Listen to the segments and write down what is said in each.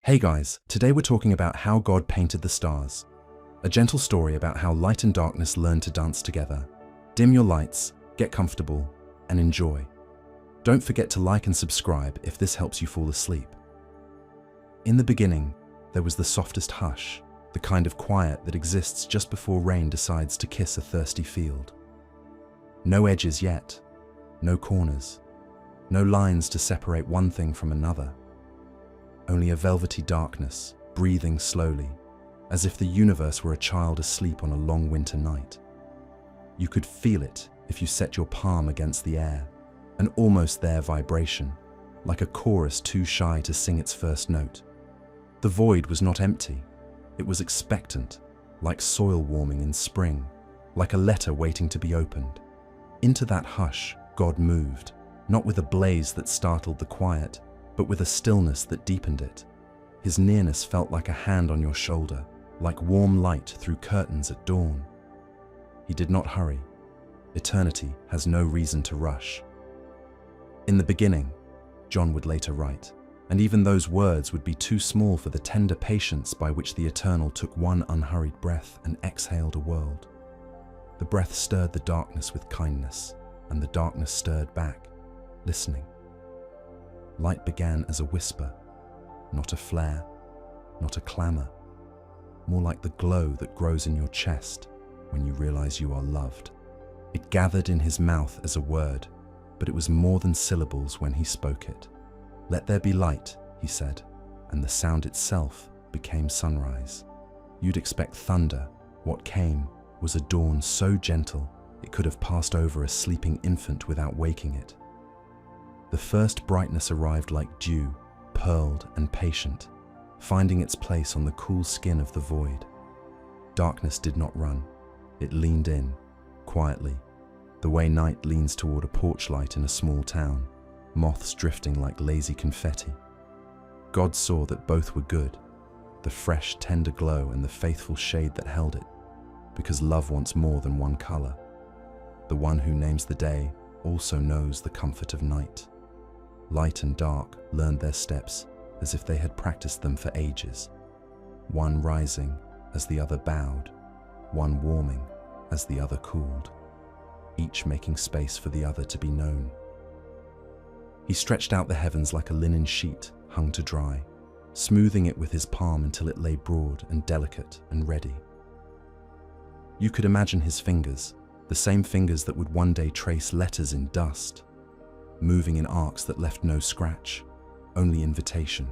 Hey guys, today we're talking about how God painted the stars. A gentle story about how light and darkness learn to dance together. Dim your lights, get comfortable, and enjoy. Don't forget to like and subscribe if this helps you fall asleep. In the beginning, there was the softest hush, the kind of quiet that exists just before rain decides to kiss a thirsty field. No edges yet, no corners, no lines to separate one thing from another. Only a velvety darkness, breathing slowly, as if the universe were a child asleep on a long winter night. You could feel it if you set your palm against the air, an almost there vibration, like a chorus too shy to sing its first note. The void was not empty, it was expectant, like soil warming in spring, like a letter waiting to be opened. Into that hush, God moved, not with a blaze that startled the quiet, but with a stillness that deepened it. His nearness felt like a hand on your shoulder, like warm light through curtains at dawn. He did not hurry. Eternity has no reason to rush. In the beginning, John would later write, and even those words would be too small for the tender patience by which the Eternal took one unhurried breath and exhaled a world. The breath stirred the darkness with kindness, and the darkness stirred back, listening. Light began as a whisper, not a flare, not a clamor, more like the glow that grows in your chest when you realize you are loved. It gathered in his mouth as a word, but it was more than syllables when he spoke it. "Let there be light," he said, and the sound itself became sunrise. You'd expect thunder. What came was a dawn so gentle it could have passed over a sleeping infant without waking it. The first brightness arrived like dew, pearled and patient, finding its place on the cool skin of the void. Darkness did not run. It leaned in, quietly, the way night leans toward a porch light in a small town, moths drifting like lazy confetti. God saw that both were good, the fresh, tender glow and the faithful shade that held it, because love wants more than one color. The one who names the day also knows the comfort of night. Light and dark learned their steps as if they had practiced them for ages, one rising as the other bowed, one warming as the other cooled, each making space for the other to be known. He stretched out the heavens like a linen sheet hung to dry, smoothing it with his palm until it lay broad and delicate and ready. You could imagine his fingers, the same fingers that would one day trace letters in dust, moving in arcs that left no scratch, only invitation.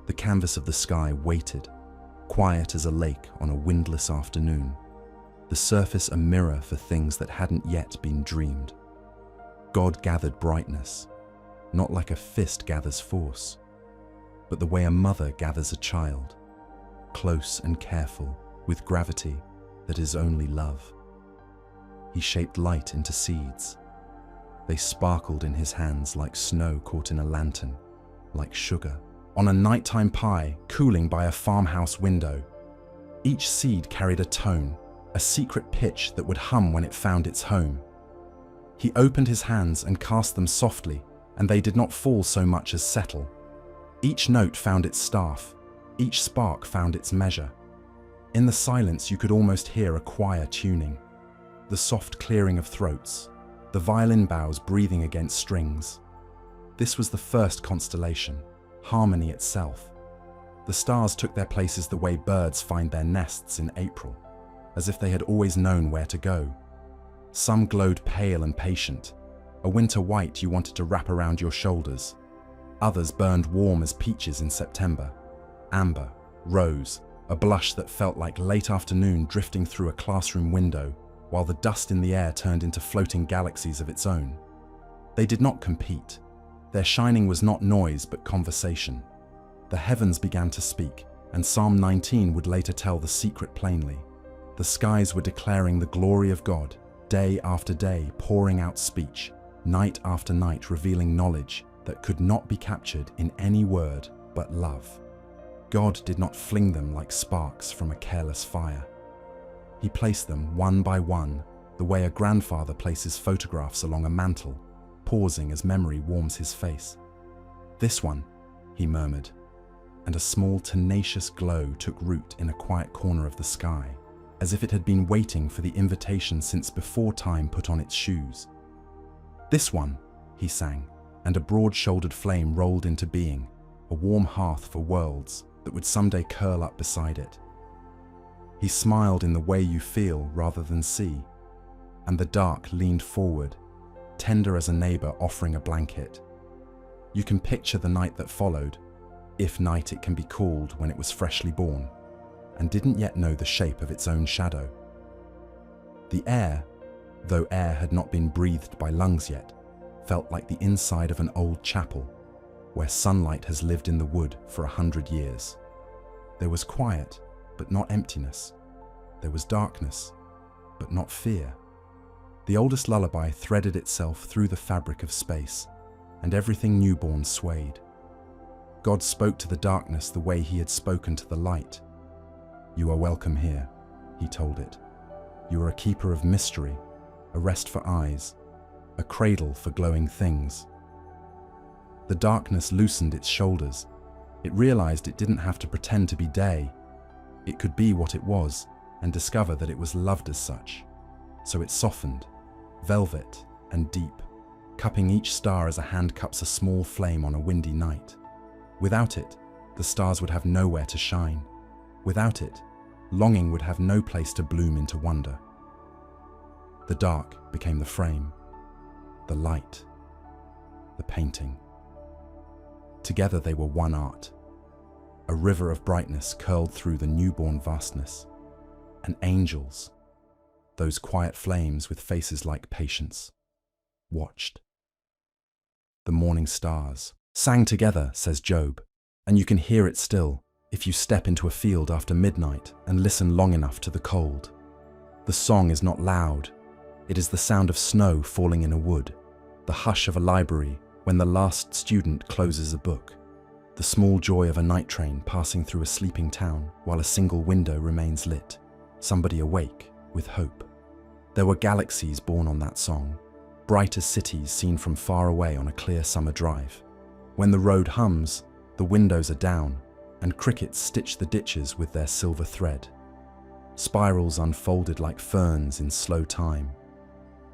The canvas of the sky waited, quiet as a lake on a windless afternoon, the surface a mirror for things that hadn't yet been dreamed. God gathered brightness, not like a fist gathers force, but the way a mother gathers a child, close and careful, with gravity that is only love. He shaped light into seeds. They sparkled in his hands like snow caught in a lantern, like sugar on a nighttime pie cooling by a farmhouse window. Each seed carried a tone, a secret pitch that would hum when it found its home. He opened his hands and cast them softly, and they did not fall so much as settle. Each note found its staff, each spark found its measure. In the silence you could almost hear a choir tuning, the soft clearing of throats, the violin bows breathing against strings. This was the first constellation, harmony itself. The stars took their places the way birds find their nests in April, as if they had always known where to go. Some glowed pale and patient, a winter white you wanted to wrap around your shoulders. Others burned warm as peaches in September, amber, rose, a blush that felt like late afternoon drifting through a classroom window, while the dust in the air turned into floating galaxies of its own. They did not compete. Their shining was not noise but conversation. The heavens began to speak, and Psalm 19 would later tell the secret plainly. The skies were declaring the glory of God, day after day pouring out speech, night after night revealing knowledge that could not be captured in any word but love. God did not fling them like sparks from a careless fire. He placed them one by one, the way a grandfather places photographs along a mantel, pausing as memory warms his face. "This one," he murmured. and a small, tenacious glow took root in a quiet corner of the sky, as if it had been waiting for the invitation since before time put on its shoes. "This one," he sang, and a broad-shouldered flame rolled into being, a warm hearth for worlds that would someday curl up beside it. He smiled in the way you feel rather than see, and the dark leaned forward, tender as a neighbor offering a blanket. You can picture the night that followed, if night it can be called when it was freshly born, and didn't yet know the shape of its own shadow. The air, though air had not been breathed by lungs yet, felt like the inside of an old chapel, where sunlight has lived in the wood for 100 years. There was quiet, but not emptiness. There was darkness, but not fear. The oldest lullaby threaded itself through the fabric of space, and everything newborn swayed. God spoke to the darkness the way he had spoken to the light. "You are welcome here," he told it. "You are a keeper of mystery, a rest for eyes, a cradle for glowing things." The darkness loosened its shoulders. It realized it didn't have to pretend to be day. It could be what it was and discover that it was loved as such. So it softened, velvet and deep, cupping each star as a hand cups a small flame on a windy night. Without it, the stars would have nowhere to shine. Without it, longing would have no place to bloom into wonder. The dark became the frame, the light, the painting. Together they were one art. A river of brightness curled through the newborn vastness. And angels, those quiet flames with faces like patience, watched. The morning stars sang together, says Job, and you can hear it still if you step into a field after midnight and listen long enough to the cold. The song is not loud. It is the sound of snow falling in a wood, the hush of a library when the last student closes a book, the small joy of a night train passing through a sleeping town while a single window remains lit, somebody awake with hope. There were galaxies born on that song, bright as cities seen from far away on a clear summer drive. When the road hums, the windows are down, and crickets stitch the ditches with their silver thread. Spirals unfolded like ferns in slow time,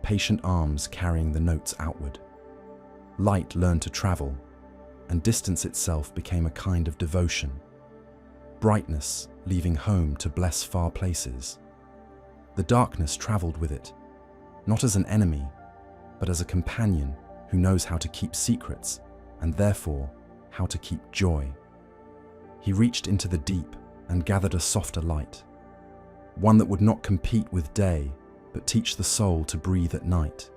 patient arms carrying the notes outward. Light learned to travel, and distance itself became a kind of devotion. Brightness leaving home to bless far places. The darkness traveled with it, not as an enemy, but as a companion who knows how to keep secrets, and therefore how to keep joy. He reached into the deep and gathered a softer light, one that would not compete with day, but teach the soul to breathe at night.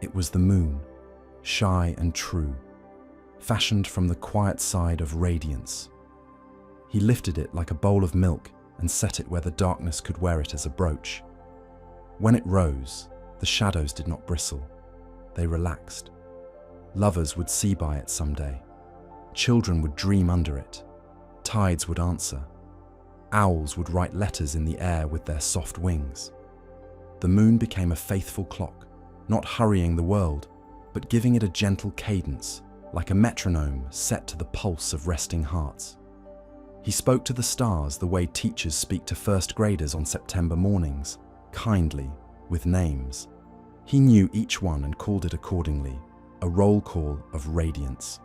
It was the moon, shy and true, fashioned from the quiet side of radiance. He lifted it like a bowl of milk and set it where the darkness could wear it as a brooch. When it rose, the shadows did not bristle. They relaxed. Lovers would see by it someday. Children would dream under it. Tides would answer. Owls would write letters in the air with their soft wings. The moon became a faithful clock, not hurrying the world, but giving it a gentle cadence, like a metronome set to the pulse of resting hearts. He spoke to the stars the way teachers speak to first graders on September mornings, kindly, with names. He knew each one and called it accordingly, a roll call of radiance.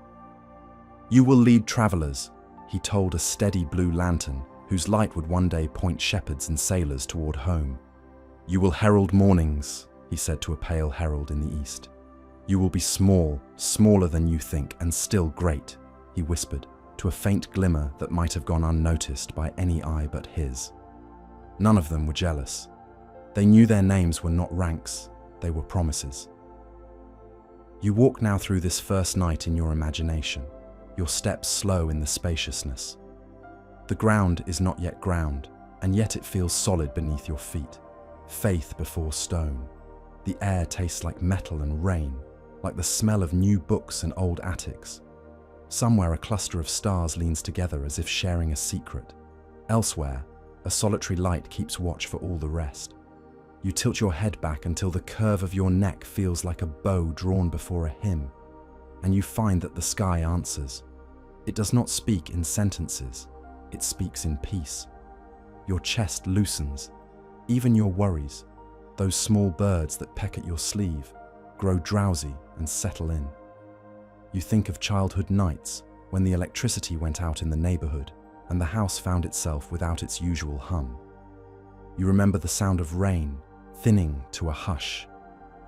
"You will lead travelers," he told a steady blue lantern whose light would one day point shepherds and sailors toward home. "You will herald mornings," he said to a pale herald in the east. "You will be small, smaller than you think, and still great," he whispered, to a faint glimmer that might have gone unnoticed by any eye but his. None of them were jealous. They knew their names were not ranks, they were promises. You walk now through this first night in your imagination, your steps slow in the spaciousness. The ground is not yet ground, and yet it feels solid beneath your feet. Faith before stone. The air tastes like metal and rain, like the smell of new books and old attics. Somewhere a cluster of stars leans together as if sharing a secret. Elsewhere, a solitary light keeps watch for all the rest. You tilt your head back until the curve of your neck feels like a bow drawn before a hymn, and you find that the sky answers. It does not speak in sentences, it speaks in peace. Your chest loosens, even your worries, those small birds that peck at your sleeve, grow drowsy and settle in. You think of childhood nights when the electricity went out in the neighborhood and the house found itself without its usual hum. You remember the sound of rain thinning to a hush,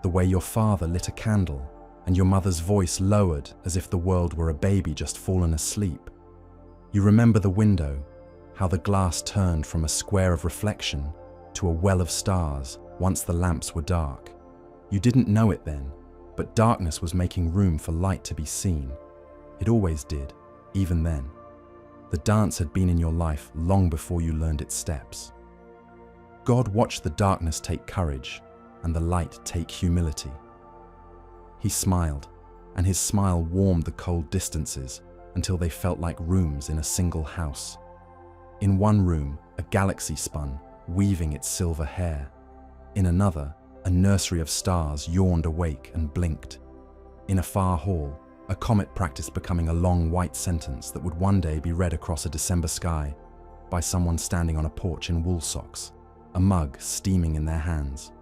the way your father lit a candle and your mother's voice lowered as if the world were a baby just fallen asleep. You remember the window, how the glass turned from a square of reflection to a well of stars once the lamps were dark. You didn't know it then, but darkness was making room for light to be seen. It always did, even then. The dance had been in your life long before you learned its steps. God watched the darkness take courage and the light take humility. He smiled, and his smile warmed the cold distances until they felt like rooms in a single house. In one room, a galaxy spun, weaving its silver hair. In another, a nursery of stars yawned awake and blinked. In a far hall, a comet practiced becoming a long white sentence that would one day be read across a December sky by someone standing on a porch in wool socks, a mug steaming in their hands.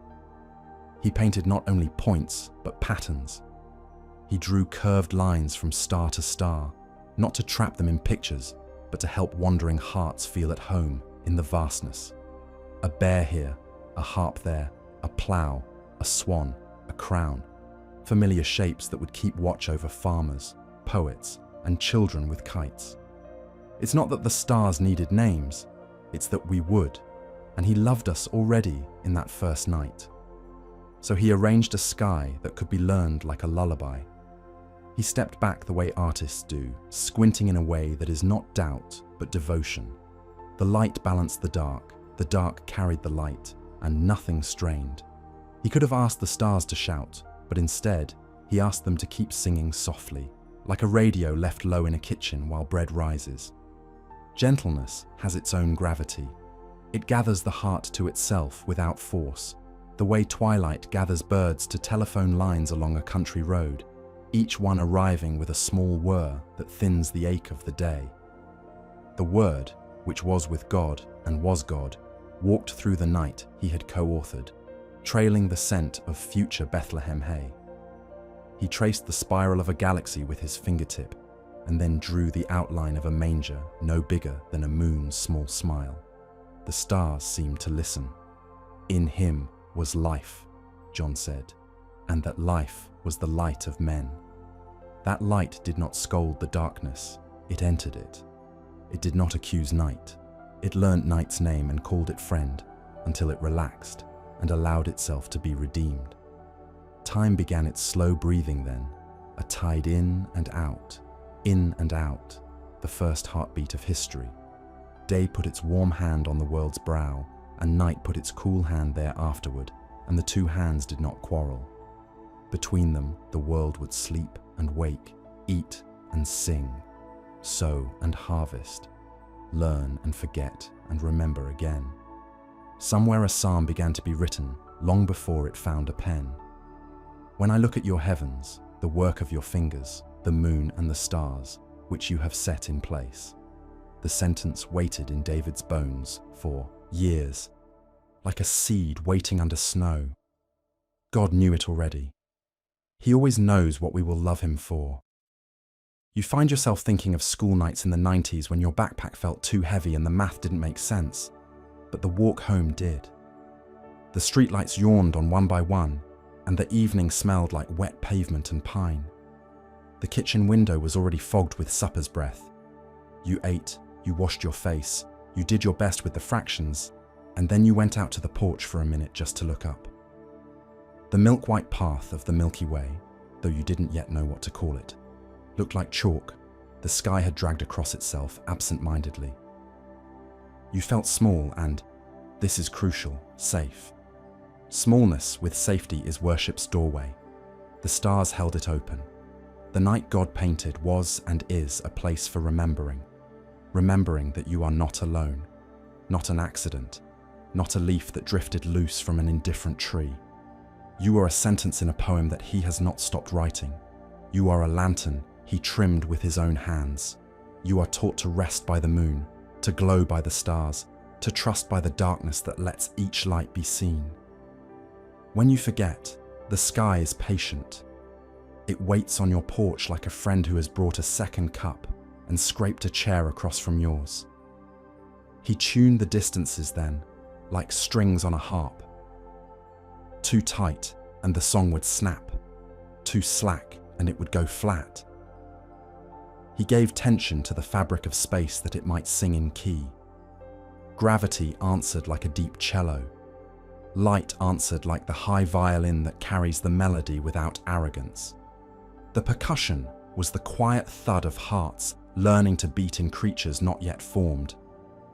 He painted not only points, but patterns. He drew curved lines from star to star, not to trap them in pictures, but to help wandering hearts feel at home in the vastness. A bear here, a harp there, a plough, a swan, a crown. Familiar shapes that would keep watch over farmers, poets, and children with kites. It's not that the stars needed names, it's that we would, and he loved us already in that first night. So he arranged a sky that could be learned like a lullaby. He stepped back the way artists do, squinting in a way that is not doubt, but devotion. The light balanced the dark carried the light, and nothing strained. He could have asked the stars to shout, but instead, he asked them to keep singing softly, like a radio left low in a kitchen while bread rises. Gentleness has its own gravity. It gathers the heart to itself without force, the way twilight gathers birds to telephone lines along a country road, each one arriving with a small whir that thins the ache of the day. The Word, which was with God and was God, walked through the night he had co-authored, trailing the scent of future Bethlehem hay. He traced the spiral of a galaxy with his fingertip, and then drew the outline of a manger no bigger than a moon's small smile. The stars seemed to listen. In him was life, John said, and that life was the light of men. That light did not scold the darkness, it entered it. It did not accuse night. It learnt night's name and called it friend until it relaxed and allowed itself to be redeemed. Time began its slow breathing then, a tide in and out, the first heartbeat of history. Day put its warm hand on the world's brow, and night put its cool hand there afterward, and the two hands did not quarrel. Between them, the world would sleep and wake, eat and sing, sow and harvest, learn and forget and remember again. Somewhere a psalm began to be written long before it found a pen. When I look at your heavens, the work of your fingers, the moon and the stars, which you have set in place. The sentence waited in David's bones for years, like a seed waiting under snow. God knew it already. He always knows what we will love him for. You find yourself thinking of school nights in the 90s when your backpack felt too heavy and the math didn't make sense, but the walk home did. The streetlights yawned on one by one, and the evening smelled like wet pavement and pine. The kitchen window was already fogged with supper's breath. You ate, you washed your face, you did your best with the fractions, and then you went out to the porch for a minute just to look up. The milk-white path of the Milky Way, though you didn't yet know what to call it, looked like chalk. The sky had dragged across itself absent-mindedly. You felt small and, this is crucial, safe. Smallness with safety is worship's doorway. The stars held it open. The night God painted was and is a place for remembering. Remembering that you are not alone, not an accident, not a leaf that drifted loose from an indifferent tree. You are a sentence in a poem that he has not stopped writing. You are a lantern he trimmed with his own hands. You are taught to rest by the moon, to glow by the stars, to trust by the darkness that lets each light be seen. When you forget, the sky is patient. It waits on your porch like a friend who has brought a second cup and scraped a chair across from yours. He tuned the distances then, like strings on a harp. Too tight, and the song would snap. Too slack, and it would go flat. He gave tension to the fabric of space that it might sing in key. Gravity answered like a deep cello. Light answered like the high violin that carries the melody without arrogance. The percussion was the quiet thud of hearts learning to beat in creatures not yet formed,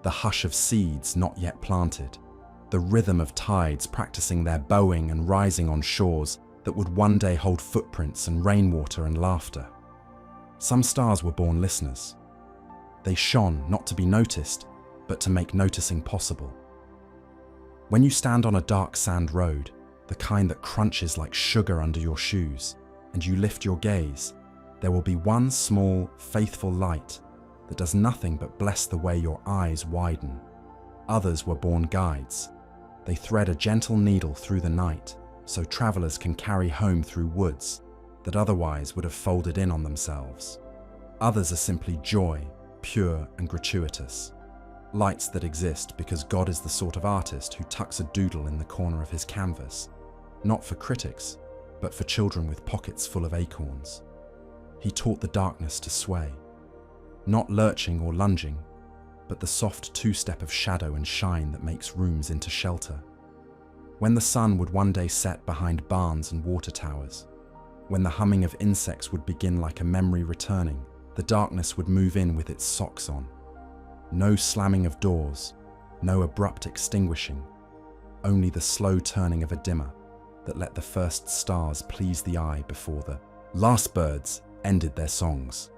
the hush of seeds not yet planted, the rhythm of tides practicing their bowing and rising on shores that would one day hold footprints and rainwater and laughter. Some stars were born listeners. They shone not to be noticed, but to make noticing possible. When you stand on a dark sand road, the kind that crunches like sugar under your shoes, and you lift your gaze, there will be one small, faithful light that does nothing but bless the way your eyes widen. Others were born guides. They thread a gentle needle through the night so travelers can carry home through woods that otherwise would have folded in on themselves. Others are simply joy, pure and gratuitous. Lights that exist because God is the sort of artist who tucks a doodle in the corner of his canvas, not for critics, but for children with pockets full of acorns. He taught the darkness to sway, not lurching or lunging, but the soft two-step of shadow and shine that makes rooms into shelter. When the sun would one day set behind barns and water towers, when the humming of insects would begin like a memory returning, the darkness would move in with its socks on. No slamming of doors, no abrupt extinguishing, only the slow turning of a dimmer that let the first stars please the eye before the last birds ended their songs.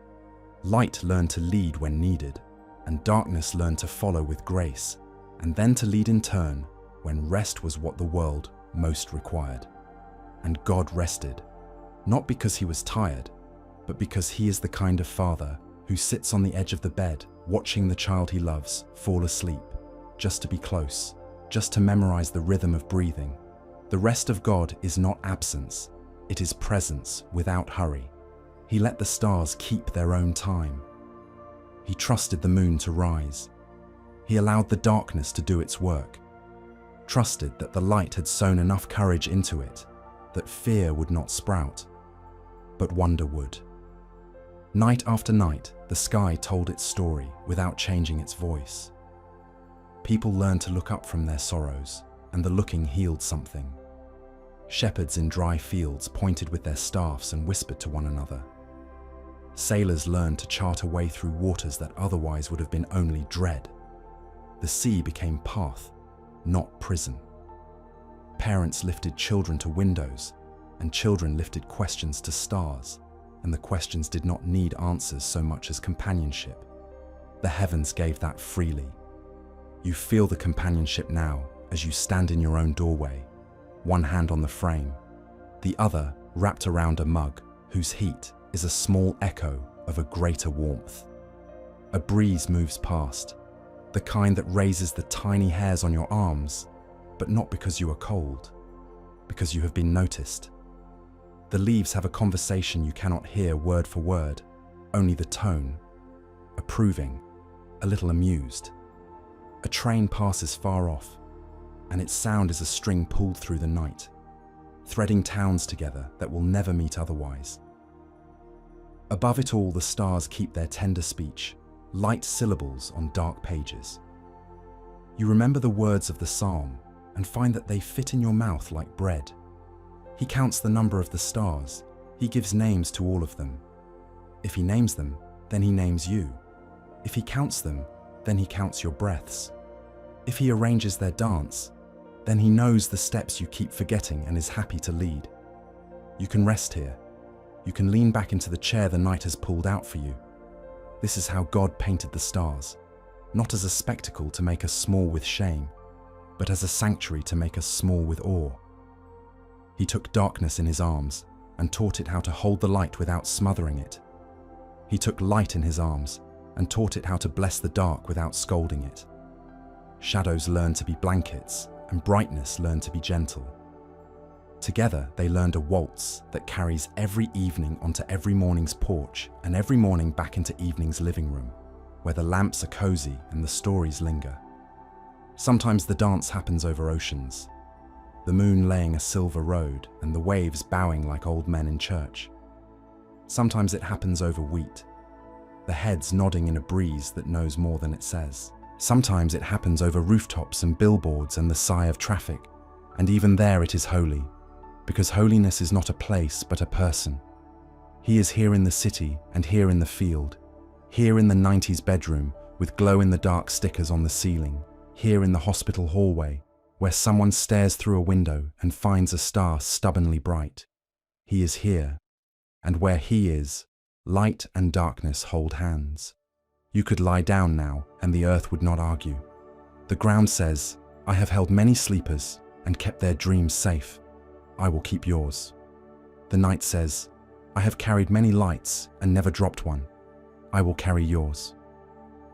Light learned to lead when needed, and darkness learned to follow with grace, and then to lead in turn when rest was what the world most required. And God rested, not because he was tired, but because he is the kind of father who sits on the edge of the bed watching the child he loves fall asleep, just to be close, just to memorize the rhythm of breathing. The rest of God is not absence, it is presence without hurry. He let the stars keep their own time. He trusted the moon to rise. He allowed the darkness to do its work, trusted that the light had sown enough courage into it that fear would not sprout, but wonder would. Night after night, the sky told its story without changing its voice. People learned to look up from their sorrows, and the looking healed something. Shepherds in dry fields pointed with their staffs and whispered to one another. Sailors learned to chart a way through waters that otherwise would have been only dread. The sea became path, not prison. Parents lifted children to windows, and children lifted questions to stars, and the questions did not need answers so much as companionship. The heavens gave that freely. You feel the companionship now as you stand in your own doorway, one hand on the frame, the other wrapped around a mug whose heat is a small echo of a greater warmth. A breeze moves past, the kind that raises the tiny hairs on your arms, but not because you are cold, because you have been noticed. The leaves have a conversation you cannot hear word for word, only the tone, approving, a little amused. A train passes far off, and its sound is a string pulled through the night, threading towns together that will never meet otherwise. Above it all, the stars keep their tender speech, light syllables on dark pages. You remember the words of the psalm and find that they fit in your mouth like bread. He counts the number of the stars. He gives names to all of them. If he names them, then he names you. If he counts them, then he counts your breaths. If he arranges their dance, then he knows the steps you keep forgetting and is happy to lead. You can rest here. You can lean back into the chair the night has pulled out for you. This is how God painted the stars, not as a spectacle to make us small with shame, but as a sanctuary to make us small with awe. He took darkness in his arms and taught it how to hold the light without smothering it. He took light in his arms and taught it how to bless the dark without scolding it. Shadows learned to be blankets, and brightness learned to be gentle. Together, they learned a waltz that carries every evening onto every morning's porch and every morning back into evening's living room, where the lamps are cozy and the stories linger. Sometimes the dance happens over oceans, the moon laying a silver road and the waves bowing like old men in church. Sometimes it happens over wheat, the heads nodding in a breeze that knows more than it says. Sometimes it happens over rooftops and billboards and the sigh of traffic, and even there it is holy, because holiness is not a place but a person. He is here in the city and here in the field, here in the 90s bedroom with glow-in-the-dark stickers on the ceiling, here in the hospital hallway where someone stares through a window and finds a star stubbornly bright. He is here, and where he is, light and darkness hold hands. You could lie down now and the earth would not argue. The ground says, I have held many sleepers and kept their dreams safe. I will keep yours. The night says, I have carried many lights and never dropped one. I will carry yours.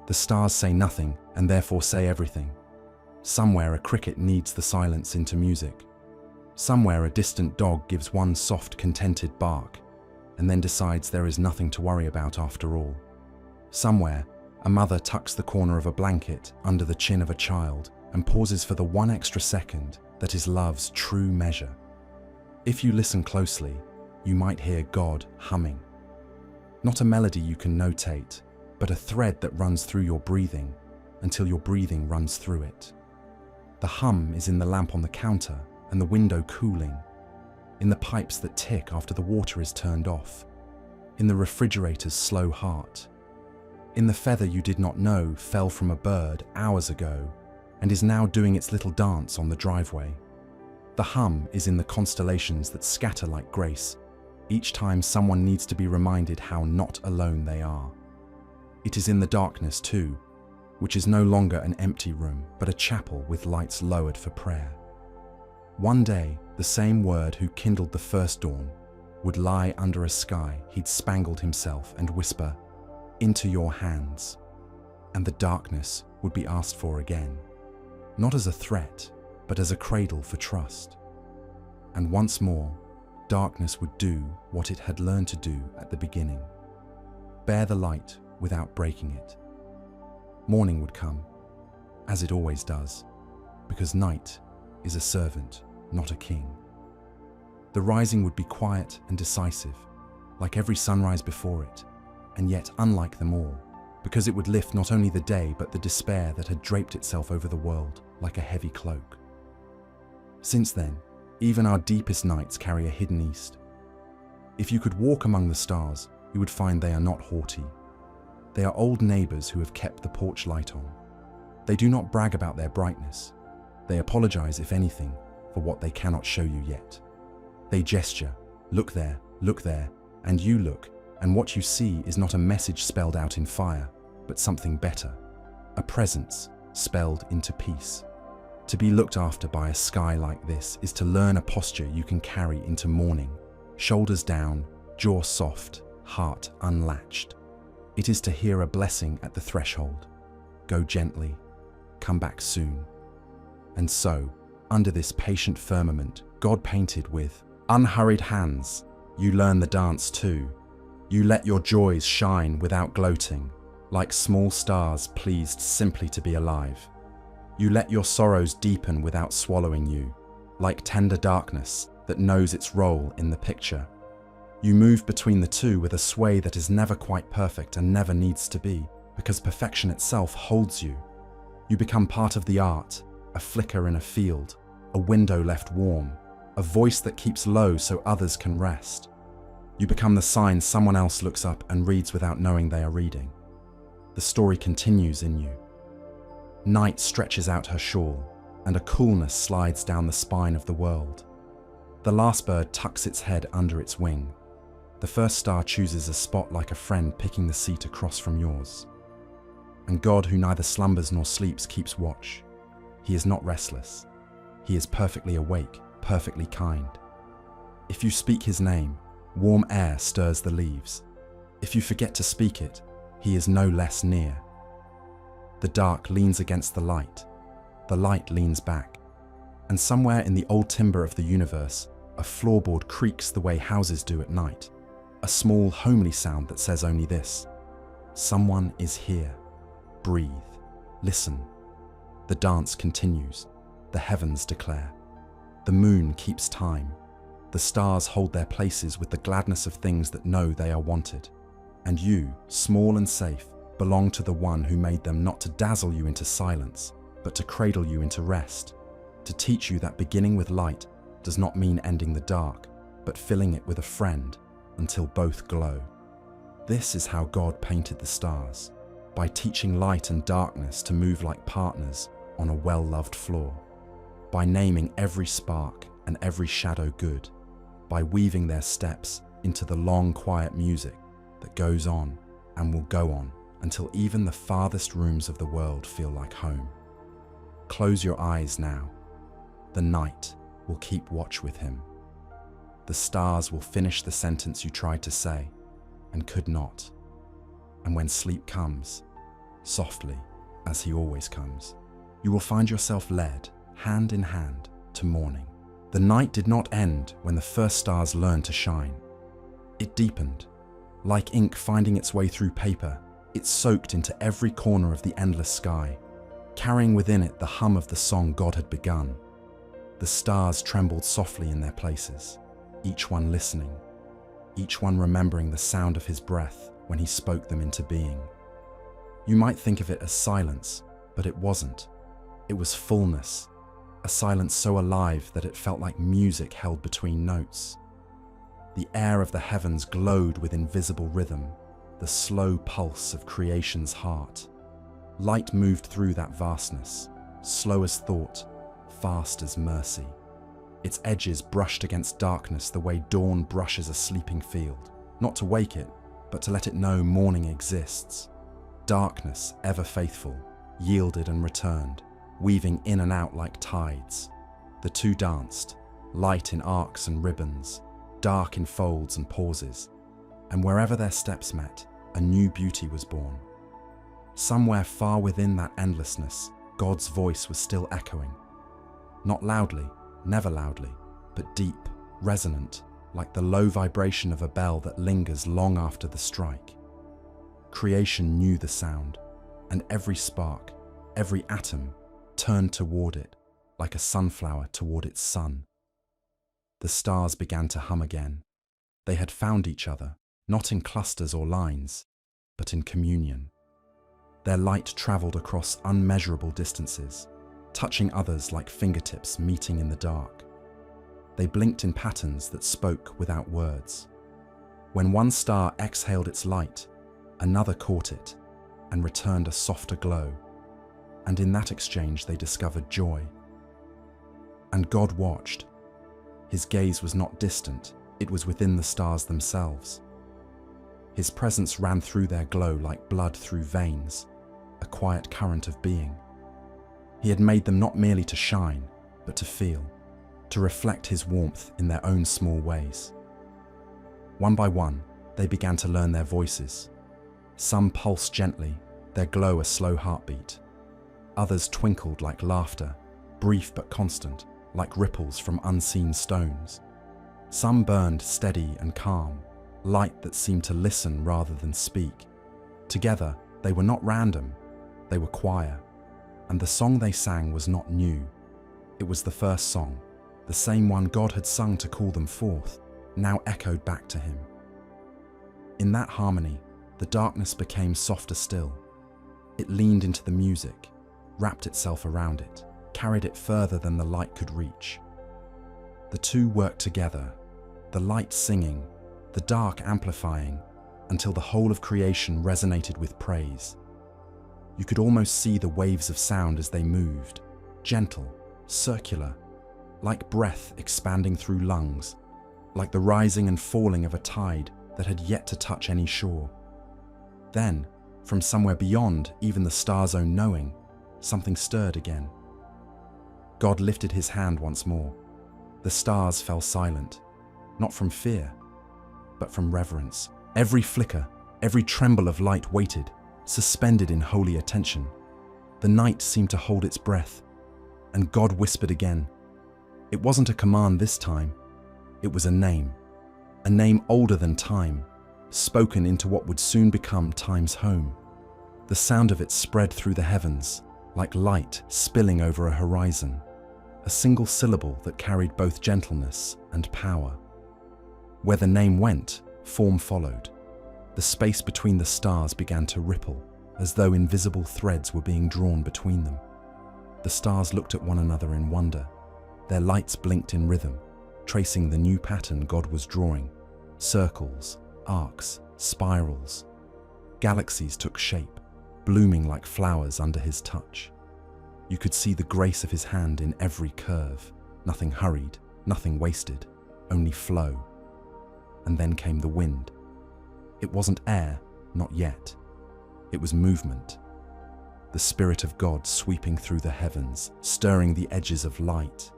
The stars say nothing and therefore say everything. Somewhere a cricket kneads the silence into music. Somewhere a distant dog gives one soft, contented bark and then decides there is nothing to worry about after all. Somewhere a mother tucks the corner of a blanket under the chin of a child and pauses for the one extra second that is love's true measure. If you listen closely, you might hear God humming. Not a melody you can notate, but a thread that runs through your breathing until your breathing runs through it. The hum is in the lamp on the counter and the window cooling, in the pipes that tick after the water is turned off, in the refrigerator's slow heart, in the feather you did not know fell from a bird hours ago and is now doing its little dance on the driveway. The hum is in the constellations that scatter like grace each time someone needs to be reminded how not alone they are. It is in the darkness too, which is no longer an empty room, but a chapel with lights lowered for prayer. One day, the same Word who kindled the first dawn would lie under a sky he'd spangled himself and whisper, "Into your hands," and the darkness would be asked for again, not as a threat, but as a cradle for trust. And once more, darkness would do what it had learned to do at the beginning, bear the light without breaking it. Morning would come, as it always does, because night is a servant, not a king. The rising would be quiet and decisive, like every sunrise before it, and yet unlike them all, because it would lift not only the day but the despair that had draped itself over the world like a heavy cloak. Since then, even our deepest nights carry a hidden east. If you could walk among the stars, you would find they are not haughty. They are old neighbors who have kept the porch light on. They do not brag about their brightness. They apologize, if anything, for what they cannot show you yet. They gesture, look there, and you look, and what you see is not a message spelled out in fire, but something better, a presence spelled into peace. To be looked after by a sky like this is to learn a posture you can carry into morning, shoulders down, jaw soft, heart unlatched. It is to hear a blessing at the threshold. Go gently, come back soon. And so, under this patient firmament, God painted with unhurried hands, you learn the dance too. You let your joys shine without gloating, like small stars pleased simply to be alive. You let your sorrows deepen without swallowing you, like tender darkness that knows its role in the picture. You move between the two with a sway that is never quite perfect and never needs to be, because perfection itself holds you. You become part of the art, a flicker in a field, a window left warm, a voice that keeps low so others can rest. You become the sign someone else looks up and reads without knowing they are reading. The story continues in you. Night stretches out her shawl, and a coolness slides down the spine of the world. The last bird tucks its head under its wing. The first star chooses a spot like a friend picking the seat across from yours. And God, who neither slumbers nor sleeps, keeps watch. He is not restless. He is perfectly awake, perfectly kind. If you speak his name, warm air stirs the leaves. If you forget to speak it, he is no less near. The dark leans against the light leans back, and somewhere in the old timber of the universe, a floorboard creaks the way houses do at night, a small, homely sound that says only this: someone is here. Breathe. Listen. The dance continues. The heavens declare. The moon keeps time. The stars hold their places with the gladness of things that know they are wanted. And you, small and safe, belong to the one who made them not to dazzle you into silence, but to cradle you into rest, to teach you that beginning with light does not mean ending the dark, but filling it with a friend until both glow. This is how God painted the stars, by teaching light and darkness to move like partners on a well-loved floor, by naming every spark and every shadow good, by weaving their steps into the long, quiet music that goes on and will go on until even the farthest rooms of the world feel like home. Close your eyes now. The night will keep watch with him. The stars will finish the sentence you tried to say and could not. And when sleep comes, softly, as he always comes, you will find yourself led, hand in hand, to morning. The night did not end when the first stars learned to shine. It deepened. Like ink finding its way through paper, it soaked into every corner of the endless sky, carrying within it the hum of the song God had begun. The stars trembled softly in their places, each one listening, each one remembering the sound of his breath when he spoke them into being. You might think of it as silence, but it wasn't. It was fullness, a silence so alive that it felt like music held between notes. The air of the heavens glowed with invisible rhythm, the slow pulse of creation's heart. Light moved through that vastness, slow as thought, fast as mercy. Its edges brushed against darkness the way dawn brushes a sleeping field, not to wake it, but to let it know morning exists. Darkness, ever faithful, yielded and returned, weaving in and out like tides. The two danced, light in arcs and ribbons, dark in folds and pauses, and wherever their steps met, a new beauty was born. Somewhere far within that endlessness, God's voice was still echoing. Not loudly, never loudly, but deep, resonant, like the low vibration of a bell that lingers long after the strike. Creation knew the sound, and every spark, every atom, turned toward it, like a sunflower toward its sun. The stars began to hum again. They had found each other, not in clusters or lines, but in communion. Their light traveled across unmeasurable distances, touching others like fingertips meeting in the dark. They blinked in patterns that spoke without words. When one star exhaled its light, another caught it and returned a softer glow. And in that exchange they discovered joy. And God watched. His gaze was not distant, it was within the stars themselves. His presence ran through their glow like blood through veins, a quiet current of being. He had made them not merely to shine, but to feel, to reflect his warmth in their own small ways. One by one, they began to learn their voices. Some pulsed gently, their glow a slow heartbeat. Others twinkled like laughter, brief but constant, like ripples from unseen stones. Some burned steady and calm, light that seemed to listen rather than speak. Together, they were not random, they were choir. And the song they sang was not new. It was the first song, the same one God had sung to call them forth, now echoed back to him. In that harmony, the darkness became softer still. It leaned into the music, wrapped itself around it, carried it further than the light could reach. The two worked together, the light singing, the dark amplifying, until the whole of creation resonated with praise. You could almost see the waves of sound as they moved, gentle, circular, like breath expanding through lungs, like the rising and falling of a tide that had yet to touch any shore. Then, from somewhere beyond even the stars' own knowing, something stirred again. God lifted his hand once more. The stars fell silent, not from fear, but from reverence. Every flicker, Every tremble of light waited, suspended in holy attention. The night seemed to hold its breath, and God whispered again. It wasn't a command this time. It was a name older than time, spoken into what would soon become time's home. The sound of it spread through the heavens, like light spilling over a horizon, a single syllable that carried both gentleness and power. Where the name went, form followed. The space between the stars began to ripple, as though invisible threads were being drawn between them. The stars looked at one another in wonder. Their lights blinked in rhythm, tracing the new pattern God was drawing. Circles, arcs, spirals. Galaxies took shape, blooming like flowers under his touch. You could see the grace of his hand in every curve. Nothing hurried, nothing wasted, only flow. And then came the wind. It wasn't air, not yet. It was movement. The Spirit of God sweeping through the heavens, stirring the edges of light.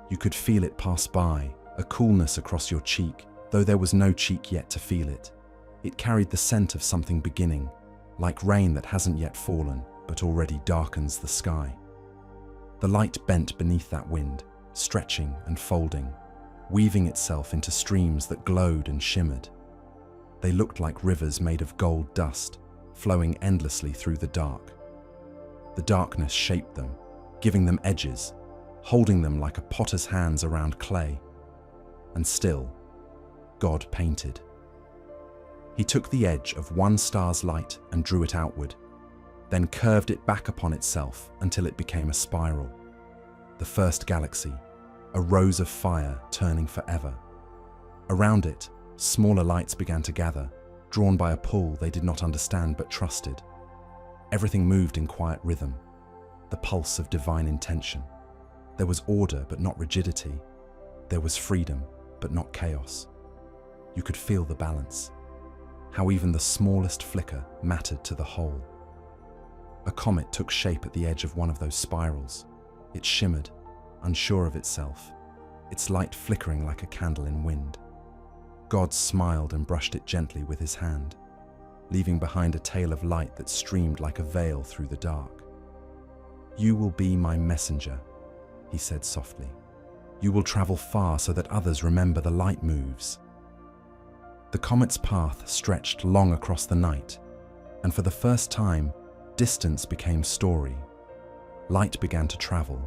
You could feel it pass by, a coolness across your cheek, though there was no cheek yet to feel it. It carried the scent of something beginning, like rain that hasn't yet fallen, but already darkens the sky. The light bent beneath that wind, stretching and folding, weaving itself into streams that glowed and shimmered. They looked like rivers made of gold dust, flowing endlessly through the dark. The darkness shaped them, giving them edges, holding them like a potter's hands around clay. And still, God painted. He took the edge of one star's light and drew it outward, then curved it back upon itself until it became a spiral. The first galaxy, a rose of fire turning forever. Around it, smaller lights began to gather, drawn by a pull they did not understand but trusted. Everything moved in quiet rhythm, the pulse of divine intention. There was order but not rigidity. There was freedom but not chaos. You could feel the balance, how even the smallest flicker mattered to the whole. A comet took shape at the edge of one of those spirals. It shimmered, unsure of itself, its light flickering like a candle in wind. God smiled and brushed it gently with his hand, leaving behind a tail of light that streamed like a veil through the dark. "You will be my messenger," he said softly. "You will travel far so that others remember the light moves." The comet's path stretched long across the night, and for the first time, distance became story. Light began to travel,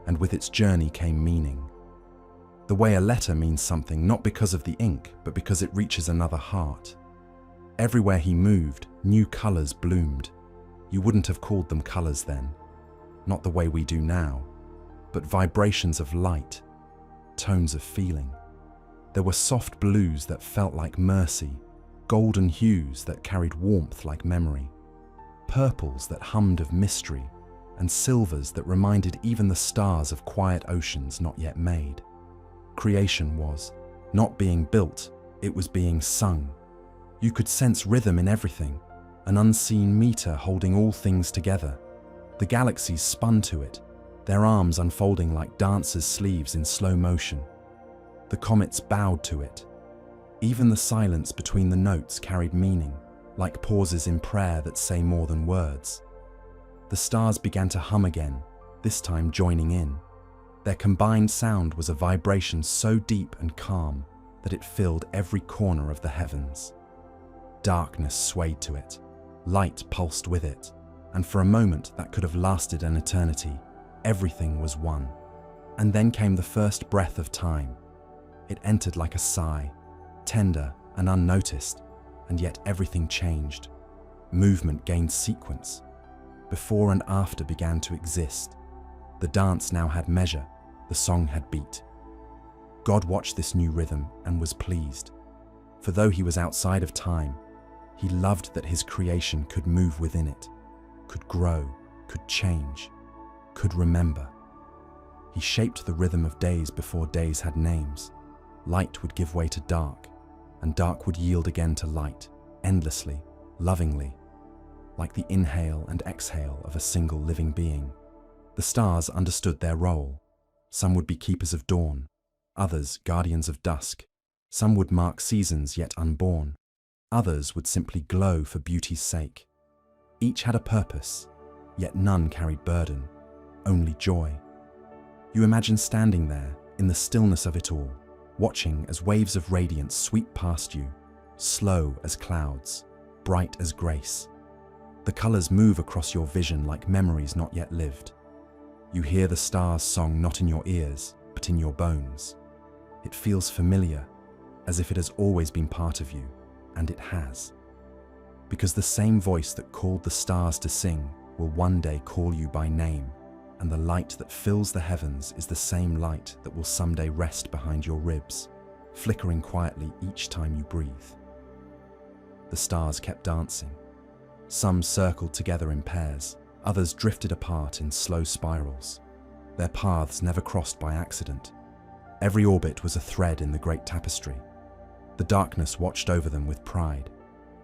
and with its journey came meaning. The way a letter means something not because of the ink, but because it reaches another heart. Everywhere he moved, new colors bloomed. You wouldn't have called them colors then, not the way we do now, but vibrations of light, tones of feeling. There were soft blues that felt like mercy, golden hues that carried warmth like memory, purples that hummed of mystery, and silvers that reminded even the stars of quiet oceans not yet made. Creation was not being built, it was being sung. You could sense rhythm in everything, an unseen meter holding all things together. The galaxies spun to it, their arms unfolding like dancers' sleeves in slow motion. The comets bowed to it. Even the silence between the notes carried meaning, like pauses in prayer that say more than words. The stars began to hum again, this time joining in. Their combined sound was a vibration so deep and calm that it filled every corner of the heavens. Darkness swayed to it, light pulsed with it, and for a moment that could have lasted an eternity, everything was one. And then came the first breath of time. It entered like a sigh, tender and unnoticed, and yet everything changed. Movement gained sequence. Before and after began to exist. The dance now had measure, the song had beat. God watched this new rhythm and was pleased. For though he was outside of time, he loved that his creation could move within it, could grow, could change, could remember. He shaped the rhythm of days before days had names. Light would give way to dark, and dark would yield again to light, endlessly, lovingly, like the inhale and exhale of a single living being. The stars understood their role. Some would be keepers of dawn, others guardians of dusk. Some would mark seasons yet unborn. Others would simply glow for beauty's sake. Each had a purpose, yet none carried burden, only joy. You imagine standing there in the stillness of it all, watching as waves of radiance sweep past you, slow as clouds, bright as grace. The colors move across your vision like memories not yet lived. You hear the stars' song not in your ears, but in your bones. It feels familiar, as if it has always been part of you, and it has. Because the same voice that called the stars to sing will one day call you by name, and the light that fills the heavens is the same light that will someday rest behind your ribs, flickering quietly each time you breathe. The stars kept dancing. Some circled together in pairs, others drifted apart in slow spirals. Their paths never crossed by accident. Every orbit was a thread in the great tapestry. The darkness watched over them with pride.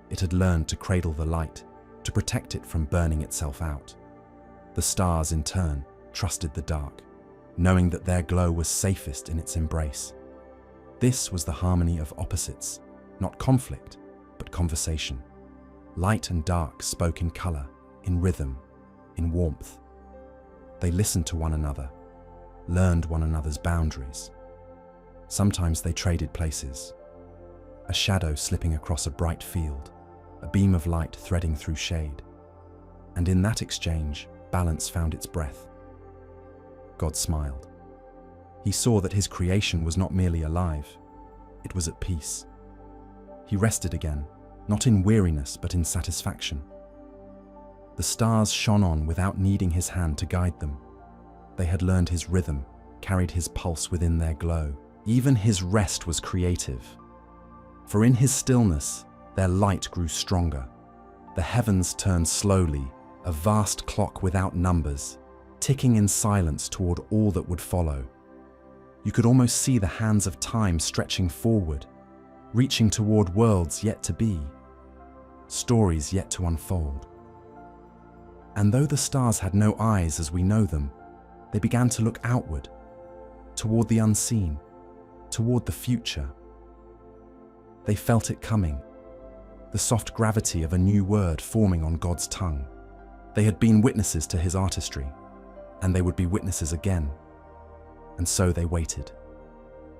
It had learned to cradle the light, to protect it from burning itself out. The stars, in turn, trusted the dark, knowing that their glow was safest in its embrace. This was the harmony of opposites, not conflict, but conversation. Light and dark spoke in color, in rhythm, in warmth. They listened to one another, learned one another's boundaries. Sometimes they traded places. A shadow slipping across a bright field, a beam of light threading through shade. And in that exchange, balance found its breath. God smiled. He saw that his creation was not merely alive, it was at peace. He rested again, not in weariness but in satisfaction. The stars shone on without needing his hand to guide them. They had learned his rhythm, carried his pulse within their glow. Even his rest was creative. For in his stillness, their light grew stronger. The heavens turned slowly, a vast clock without numbers, ticking in silence toward all that would follow. You could almost see the hands of time stretching forward, reaching toward worlds yet to be, stories yet to unfold. And though the stars had no eyes as we know them, they began to look outward, toward the unseen, toward the future. They felt it coming, the soft gravity of a new word forming on God's tongue. They had been witnesses to his artistry, and they would be witnesses again. And so they waited.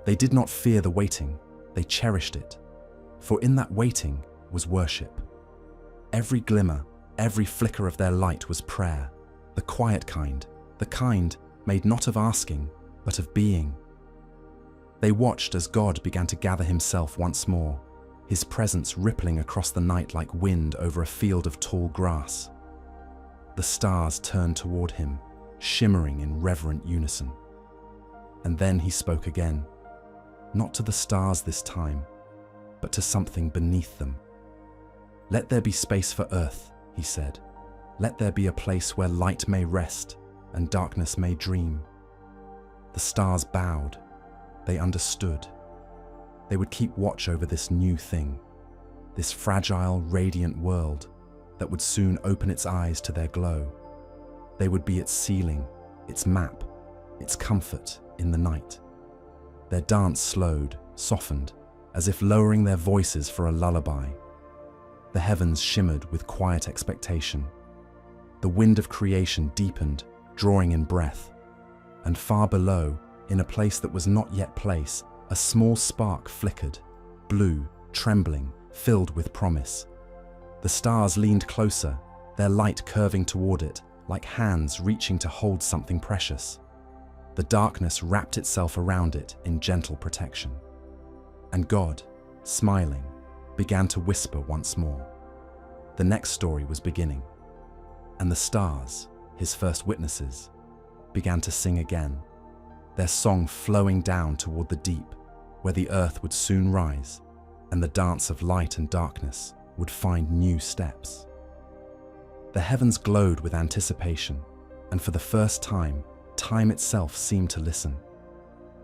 They did not fear the waiting, they cherished it, for in that waiting was worship. Every glimmer, every flicker of their light was prayer, the quiet kind, the kind made not of asking, but of being. They watched as God began to gather himself once more, his presence rippling across the night like wind over a field of tall grass. The stars turned toward him, shimmering in reverent unison. And then he spoke again, not to the stars this time, but to something beneath them. "Let there be space for earth," he said. "Let there be a place where light may rest and darkness may dream." The stars bowed. They understood. They would keep watch over this new thing, this fragile, radiant world that would soon open its eyes to their glow. They would be its ceiling, its map, its comfort in the night. Their dance slowed, softened, as if lowering their voices for a lullaby. The heavens shimmered with quiet expectation. The wind of creation deepened, drawing in breath. And far below, in a place that was not yet place, a small spark flickered, blue, trembling, filled with promise. The stars leaned closer, their light curving toward it, like hands reaching to hold something precious. The darkness wrapped itself around it in gentle protection. And God, smiling, began to whisper once more. The next story was beginning. And the stars, his first witnesses, began to sing again, their song flowing down toward the deep, where the earth would soon rise, and the dance of light and darkness would find new steps. The heavens glowed with anticipation, and for the first time, time itself seemed to listen.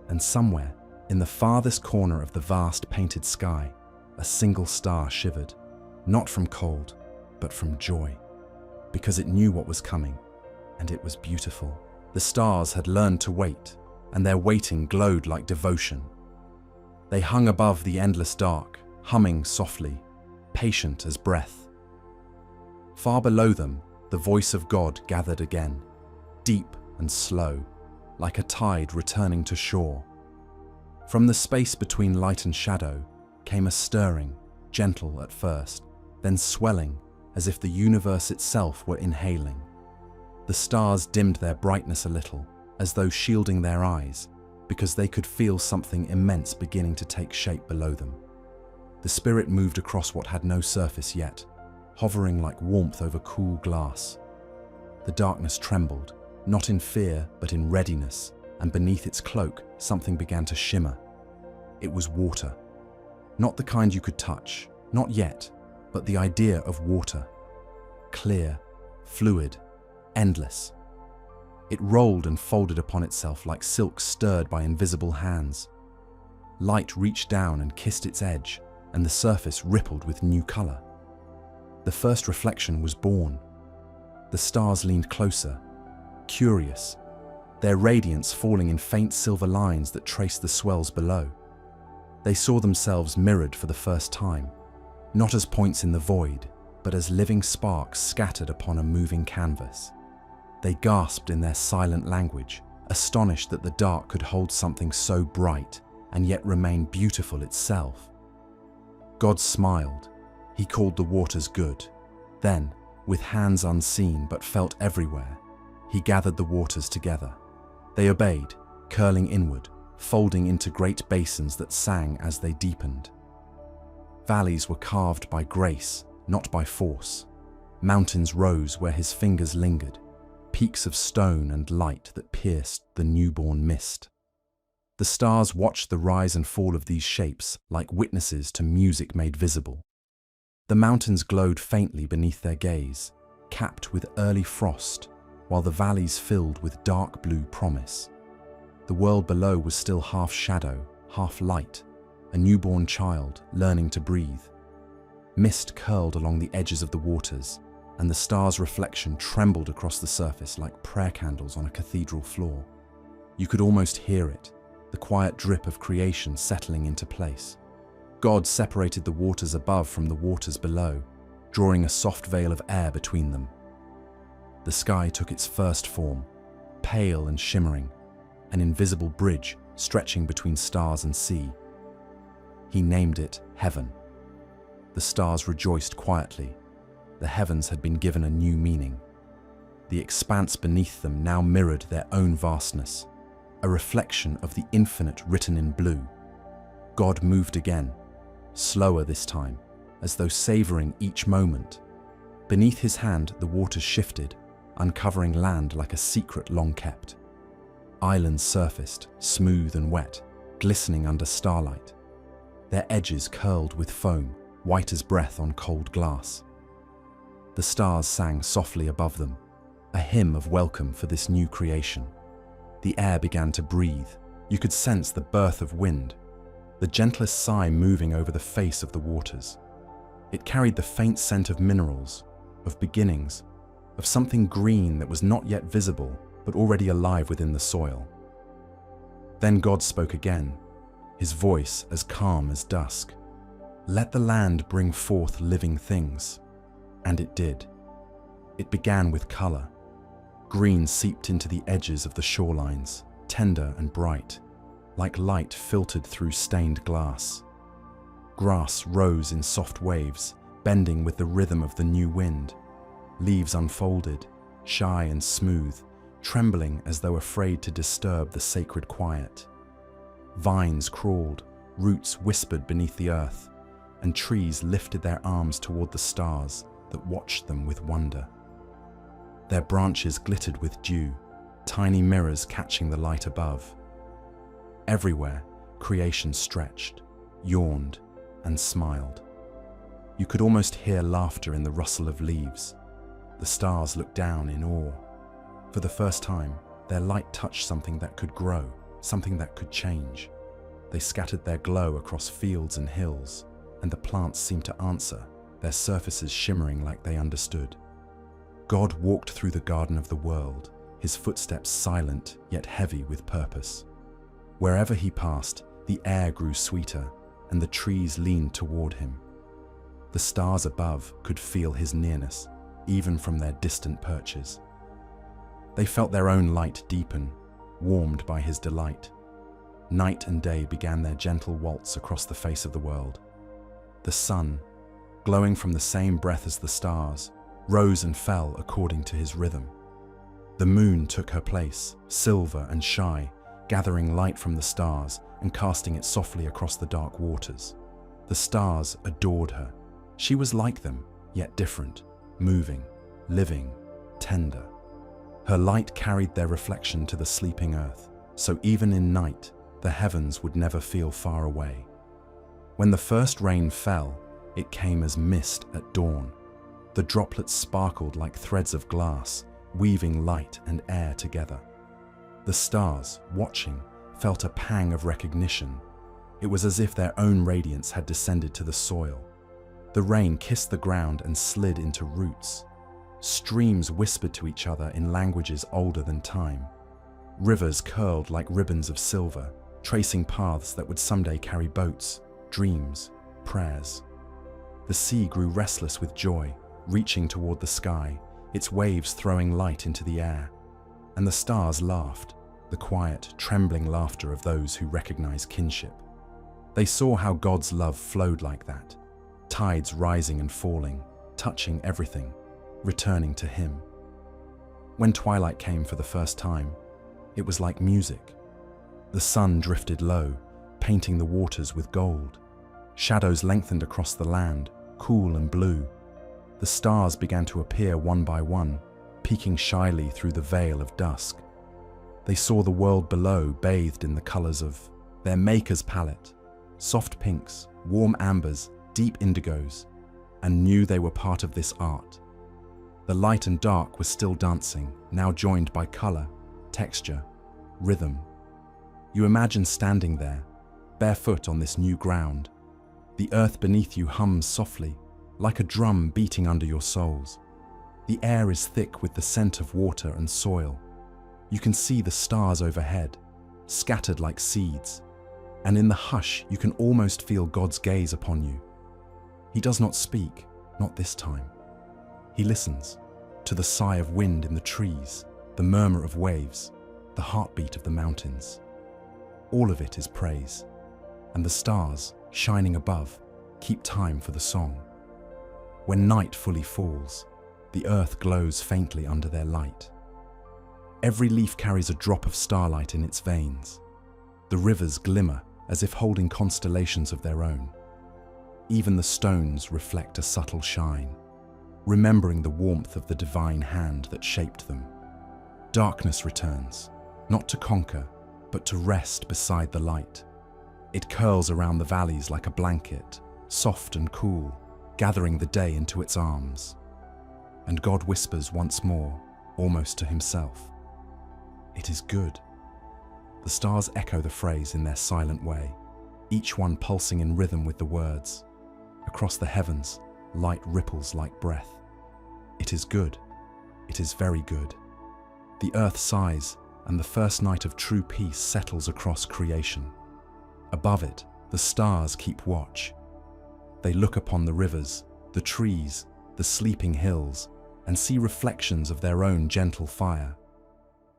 And somewhere, in the farthest corner of the vast painted sky, a single star shivered, not from cold, but from joy, because it knew what was coming, and it was beautiful. The stars had learned to wait, and their waiting glowed like devotion. They hung above the endless dark, humming softly, patient as breath. Far below them, the voice of God gathered again, deep and slow, like a tide returning to shore. From the space between light and shadow came a stirring, gentle at first, then swelling as if the universe itself were inhaling. The stars dimmed their brightness a little, as though shielding their eyes, because they could feel something immense beginning to take shape below them. The spirit moved across what had no surface yet, hovering like warmth over cool glass. The darkness trembled, not in fear but in readiness, and beneath its cloak something began to shimmer. It was water. Not the kind you could touch, not yet, but the idea of water. Clear, fluid, endless. It rolled and folded upon itself like silk stirred by invisible hands. Light reached down and kissed its edge, and the surface rippled with new color. The first reflection was born. The stars leaned closer, curious, their radiance falling in faint silver lines that traced the swells below. They saw themselves mirrored for the first time, not as points in the void, but as living sparks scattered upon a moving canvas. They gasped in their silent language, astonished that the dark could hold something so bright and yet remain beautiful itself. God smiled. He called the waters good. Then, with hands unseen but felt everywhere, he gathered the waters together. They obeyed, curling inward, folding into great basins that sang as they deepened. Valleys were carved by grace, not by force. Mountains rose where his fingers lingered, peaks of stone and light that pierced the newborn mist. The stars watched the rise and fall of these shapes like witnesses to music made visible. The mountains glowed faintly beneath their gaze, capped with early frost, while the valleys filled with dark blue promise. The world below was still half shadow, half light, a newborn child learning to breathe. Mist curled along the edges of the waters, and the stars' reflection trembled across the surface like prayer candles on a cathedral floor. You could almost hear it, the quiet drip of creation settling into place. God separated the waters above from the waters below, drawing a soft veil of air between them. The sky took its first form, pale and shimmering, an invisible bridge stretching between stars and sea. He named it Heaven. The stars rejoiced quietly. The heavens had been given a new meaning. The expanse beneath them now mirrored their own vastness, a reflection of the infinite written in blue. God moved again, slower this time, as though savoring each moment. Beneath his hand, the waters shifted, uncovering land like a secret long kept. Islands surfaced, smooth and wet, glistening under starlight. Their edges curled with foam, white as breath on cold glass. The stars sang softly above them, a hymn of welcome for this new creation. The air began to breathe. You could sense the birth of wind, the gentlest sigh moving over the face of the waters. It carried the faint scent of minerals, of beginnings, of something green that was not yet visible, but already alive within the soil. Then God spoke again, his voice as calm as dusk. Let the land bring forth living things. And it did. It began with color. Green seeped into the edges of the shorelines, tender and bright, like light filtered through stained glass. Grass rose in soft waves, bending with the rhythm of the new wind. Leaves unfolded, shy and smooth, trembling as though afraid to disturb the sacred quiet. Vines crawled, roots whispered beneath the earth, and trees lifted their arms toward the stars that watched them with wonder. Their branches glittered with dew, tiny mirrors catching the light above. Everywhere, creation stretched, yawned, and smiled. You could almost hear laughter in the rustle of leaves. The stars looked down in awe. For the first time, their light touched something that could grow, something that could change. They scattered their glow across fields and hills, and the plants seemed to answer, their surfaces shimmering like they understood. God walked through the garden of the world, his footsteps silent yet heavy with purpose. Wherever he passed, the air grew sweeter, and the trees leaned toward him. The stars above could feel his nearness, even from their distant perches. They felt their own light deepen, warmed by his delight. Night and day began their gentle waltz across the face of the world. The sun, glowing from the same breath as the stars, rose and fell according to his rhythm. The moon took her place, silver and shy, gathering light from the stars and casting it softly across the dark waters. The stars adored her. She was like them, yet different, moving, living, tender. Her light carried their reflection to the sleeping earth, so even in night, the heavens would never feel far away. When the first rain fell, it came as mist at dawn. The droplets sparkled like threads of glass, weaving light and air together. The stars, watching, felt a pang of recognition. It was as if their own radiance had descended to the soil. The rain kissed the ground and slid into roots. Streams whispered to each other in languages older than time. Rivers curled like ribbons of silver, tracing paths that would someday carry boats, dreams, prayers. The sea grew restless with joy, reaching toward the sky, its waves throwing light into the air. And the stars laughed, the quiet, trembling laughter of those who recognize kinship. They saw how God's love flowed like that, tides rising and falling, touching everything, returning to Him. When twilight came for the first time, it was like music. The sun drifted low, painting the waters with gold. Shadows lengthened across the land, cool and blue. The stars began to appear one by one, peeking shyly through the veil of dusk. They saw the world below bathed in the colors of their Maker's palette, soft pinks, warm ambers, deep indigos, and knew they were part of this art. The light and dark were still dancing, now joined by color, texture, rhythm. You imagine standing there, barefoot on this new ground. The earth beneath you hums softly, like a drum beating under your soles. The air is thick with the scent of water and soil. You can see the stars overhead, scattered like seeds, and in the hush you can almost feel God's gaze upon you. He does not speak, not this time. He listens to the sigh of wind in the trees, the murmur of waves, the heartbeat of the mountains. All of it is praise, and the stars, shining above, keep time for the song. When night fully falls, the earth glows faintly under their light. Every leaf carries a drop of starlight in its veins. The rivers glimmer as if holding constellations of their own. Even the stones reflect a subtle shine, remembering the warmth of the divine hand that shaped them. Darkness returns, not to conquer, but to rest beside the light. It curls around the valleys like a blanket, soft and cool, gathering the day into its arms. And God whispers once more, almost to himself, "It is good." The stars echo the phrase in their silent way, each one pulsing in rhythm with the words. Across the heavens, light ripples like breath. It is good. It is very good. The earth sighs, and the first night of true peace settles across creation. Above it, the stars keep watch. They look upon the rivers, the trees, the sleeping hills, and see reflections of their own gentle fire.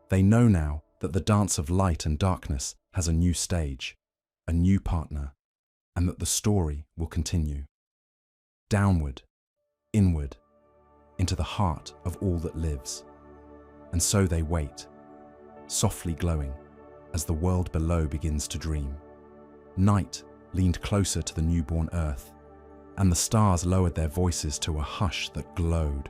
They know now that the dance of light and darkness has a new stage, a new partner, and that the story will continue. Downward, inward, into the heart of all that lives. And so they wait, softly glowing, as the world below begins to dream. Night leaned closer to the newborn earth, and the stars lowered their voices to a hush that glowed.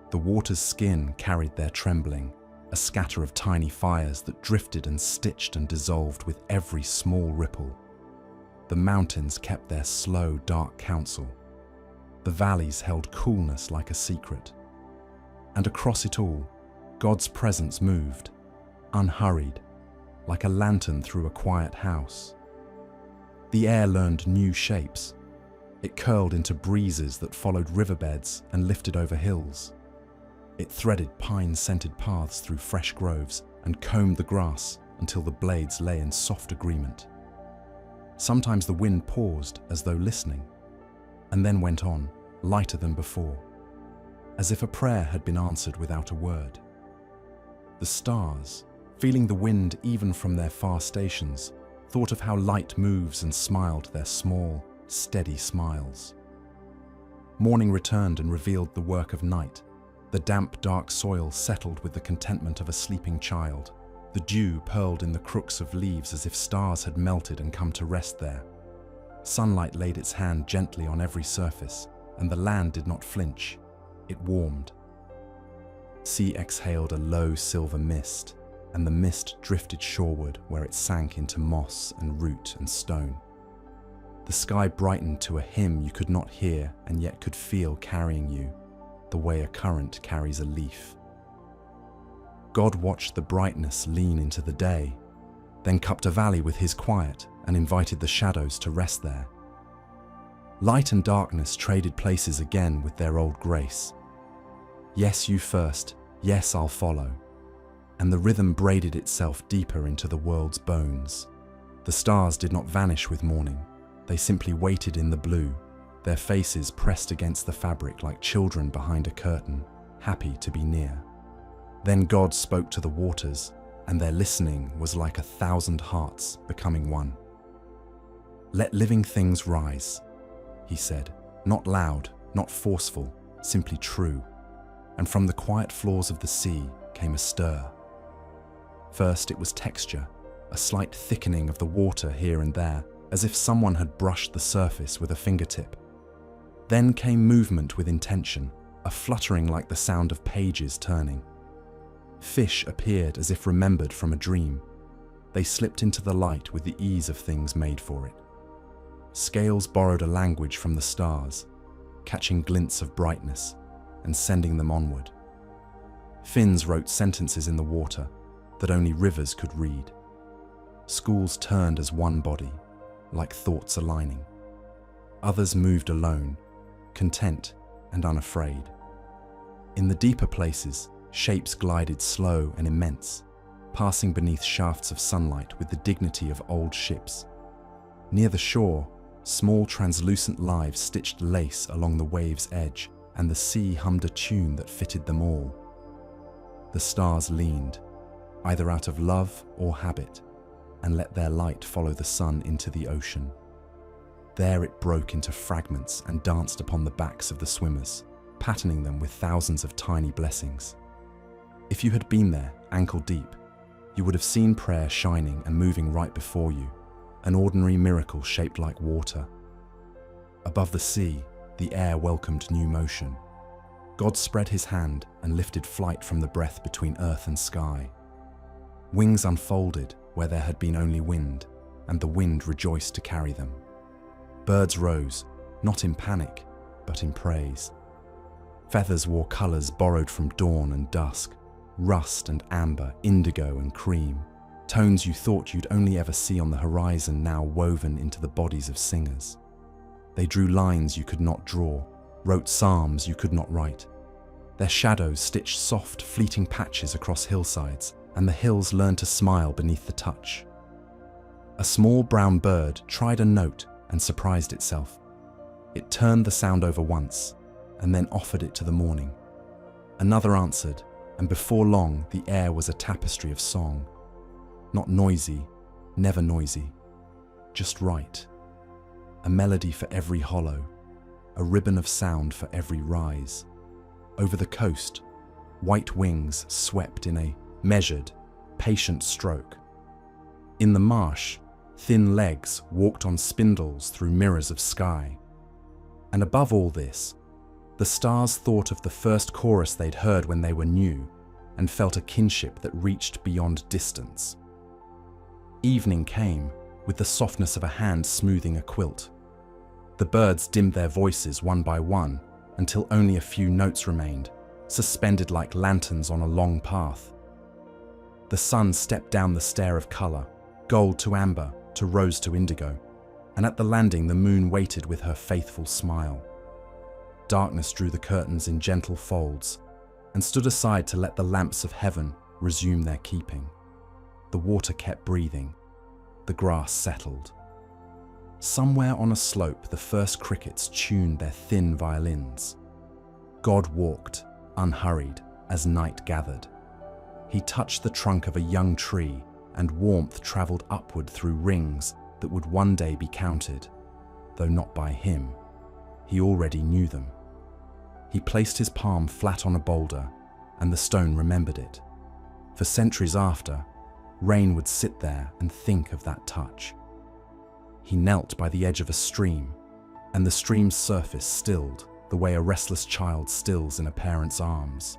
The water's skin carried their trembling, a scatter of tiny fires that drifted and stitched and dissolved with every small ripple. The mountains kept their slow, dark counsel. The valleys held coolness like a secret. And across it all, God's presence moved, unhurried, like a lantern through a quiet house. The air learned new shapes. It curled into breezes that followed riverbeds and lifted over hills. It threaded pine-scented paths through fresh groves and combed the grass until the blades lay in soft agreement. Sometimes the wind paused as though listening, and then went on, lighter than before, as if a prayer had been answered without a word. The stars, feeling the wind even from their far stations, thought of how light moves and smiled their small, steady smiles. Morning returned and revealed the work of night. The damp, dark soil settled with the contentment of a sleeping child. The dew purled in the crooks of leaves as if stars had melted and come to rest there. Sunlight laid its hand gently on every surface, and the land did not flinch. It warmed. Sea exhaled a low silver mist, and the mist drifted shoreward where it sank into moss and root and stone. The sky brightened to a hymn you could not hear and yet could feel carrying you, the way a current carries a leaf. God watched the brightness lean into the day, then cupped a valley with his quiet and invited the shadows to rest there. Light and darkness traded places again with their old grace. Yes, you first, yes, I'll follow. And the rhythm braided itself deeper into the world's bones. The stars did not vanish with morning. They simply waited in the blue, their faces pressed against the fabric like children behind a curtain, happy to be near. Then God spoke to the waters, and their listening was like 1,000 hearts becoming one. Let living things rise, he said, not loud, not forceful, simply true. And from the quiet floors of the sea came a stir. First it was texture, a slight thickening of the water here and there, as if someone had brushed the surface with a fingertip. Then came movement with intention, a fluttering like the sound of pages turning. Fish appeared as if remembered from a dream. They slipped into the light with the ease of things made for it. Scales borrowed a language from the stars, catching glints of brightness and sending them onward. Fins wrote sentences in the water that only rivers could read. Schools turned as one body, like thoughts aligning. Others moved alone, content and unafraid. In the deeper places, shapes glided slow and immense, passing beneath shafts of sunlight with the dignity of old ships. Near the shore, small translucent lives stitched lace along the wave's edge, and the sea hummed a tune that fitted them all. The stars leaned, either out of love or habit, and let their light follow the sun into the ocean. There it broke into fragments and danced upon the backs of the swimmers, patterning them with thousands of tiny blessings. If you had been there, ankle deep, you would have seen prayer shining and moving right before you, an ordinary miracle shaped like water. Above the sea, the air welcomed new motion. God spread his hand and lifted flight from the breath between earth and sky. Wings unfolded where there had been only wind, and the wind rejoiced to carry them. Birds rose, not in panic, but in praise. Feathers wore colors borrowed from dawn and dusk, rust and amber, indigo and cream, tones you thought you'd only ever see on the horizon now woven into the bodies of singers. They drew lines you could not draw, wrote psalms you could not write. Their shadows stitched soft, fleeting patches across hillsides, and the hills learned to smile beneath the touch. A small brown bird tried a note and surprised itself. It turned the sound over once, and then offered it to the morning. Another answered, and before long the air was a tapestry of song. Not noisy, never noisy, just right. A melody for every hollow, a ribbon of sound for every rise. Over the coast, white wings swept in a measured, patient stroke. In the marsh, thin legs walked on spindles through mirrors of sky. And above all this, the stars thought of the first chorus they'd heard when they were new and felt a kinship that reached beyond distance. Evening came with the softness of a hand smoothing a quilt. The birds dimmed their voices one by one until only a few notes remained, suspended like lanterns on a long path. The sun stepped down the stair of color, gold to amber, to rose to indigo, and at the landing the moon waited with her faithful smile. Darkness drew the curtains in gentle folds and stood aside to let the lamps of heaven resume their keeping. The water kept breathing. The grass settled. Somewhere on a slope, the first crickets tuned their thin violins. God walked, unhurried, as night gathered. He touched the trunk of a young tree, and warmth traveled upward through rings that would one day be counted, though not by him. He already knew them. He placed his palm flat on a boulder, and the stone remembered it. For centuries after, rain would sit there and think of that touch. He knelt by the edge of a stream, and the stream's surface stilled the way a restless child stills in a parent's arms.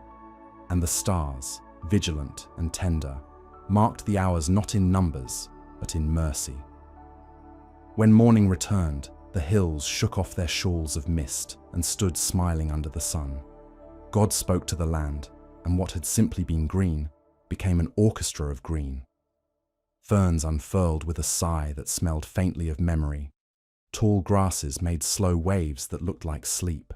And the stars, vigilant and tender, marked the hours not in numbers, but in mercy. When morning returned, the hills shook off their shawls of mist and stood smiling under the sun. God spoke to the land, and what had simply been green became an orchestra of green. Ferns unfurled with a sigh that smelled faintly of memory. Tall grasses made slow waves that looked like sleep.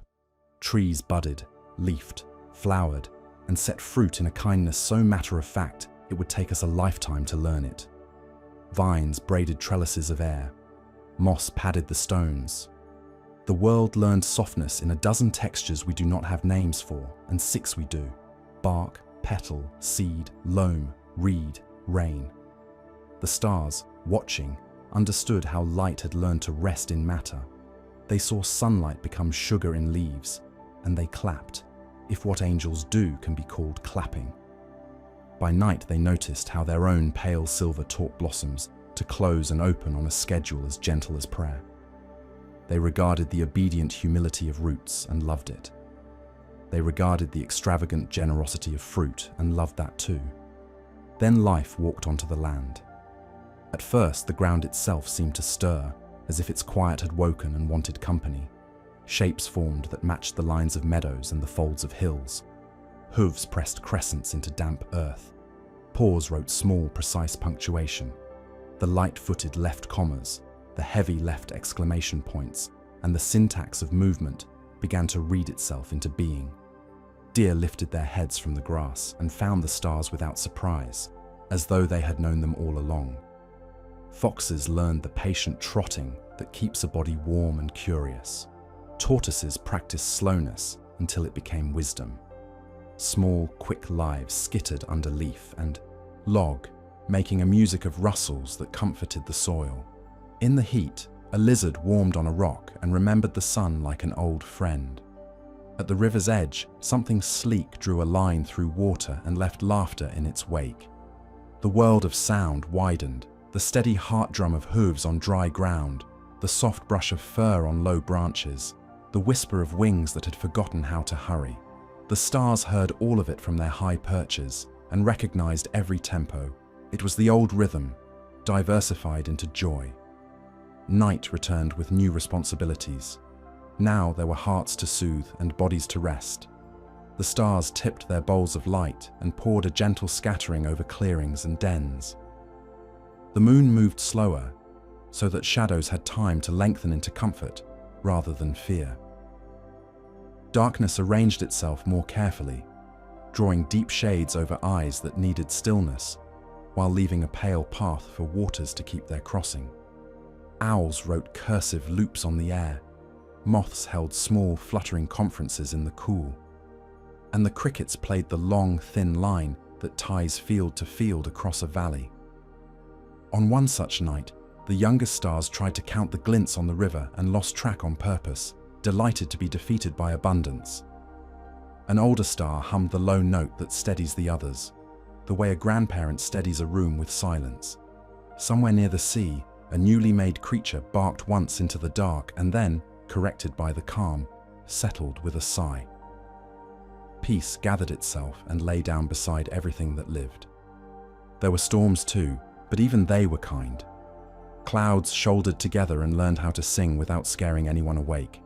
Trees budded, leafed, flowered, and set fruit in a kindness so matter-of-fact it would take us a lifetime to learn it. Vines braided trellises of air. Moss padded the stones. The world learned softness in a dozen textures we do not have names for, and 6 we do: bark, petal, seed, loam, reed, rain. The stars, watching, understood how light had learned to rest in matter. They saw sunlight become sugar in leaves, and they clapped, if what angels do can be called clapping. By night they noticed how their own pale silver taught blossoms to close and open on a schedule as gentle as prayer. They regarded the obedient humility of roots and loved it. They regarded the extravagant generosity of fruit and loved that too. Then life walked onto the land. At first, the ground itself seemed to stir, as if its quiet had woken and wanted company. Shapes formed that matched the lines of meadows and the folds of hills. Hooves pressed crescents into damp earth. Paws wrote small, precise punctuation. The light-footed left commas, the heavy left exclamation points, and the syntax of movement began to read itself into being. Deer lifted their heads from the grass and found the stars without surprise, as though they had known them all along. Foxes learned the patient trotting that keeps a body warm and curious. Tortoises practiced slowness until it became wisdom. Small, quick lives skittered under leaf and log, making a music of rustles that comforted the soil. In the heat, a lizard warmed on a rock and remembered the sun like an old friend. At the river's edge, something sleek drew a line through water and left laughter in its wake. The world of sound widened, the steady heart drum of hooves on dry ground, the soft brush of fur on low branches, the whisper of wings that had forgotten how to hurry. The stars heard all of it from their high perches and recognized every tempo. It was the old rhythm, diversified into joy. Night returned with new responsibilities. Now there were hearts to soothe and bodies to rest. The stars tipped their bowls of light and poured a gentle scattering over clearings and dens. The moon moved slower, so that shadows had time to lengthen into comfort rather than fear. Darkness arranged itself more carefully, drawing deep shades over eyes that needed stillness, while leaving a pale path for waters to keep their crossing. Owls wrote cursive loops on the air. Moths held small, fluttering conferences in the cool. And the crickets played the long, thin line that ties field to field across a valley. On one such night, the youngest stars tried to count the glints on the river and lost track on purpose, delighted to be defeated by abundance. An older star hummed the low note that steadies the others, the way a grandparent steadies a room with silence. Somewhere near the sea, a newly made creature barked once into the dark and then, corrected by the calm, settled with a sigh. Peace gathered itself and lay down beside everything that lived. There were storms too, but even they were kind. Clouds shouldered together and learned how to sing without scaring anyone awake.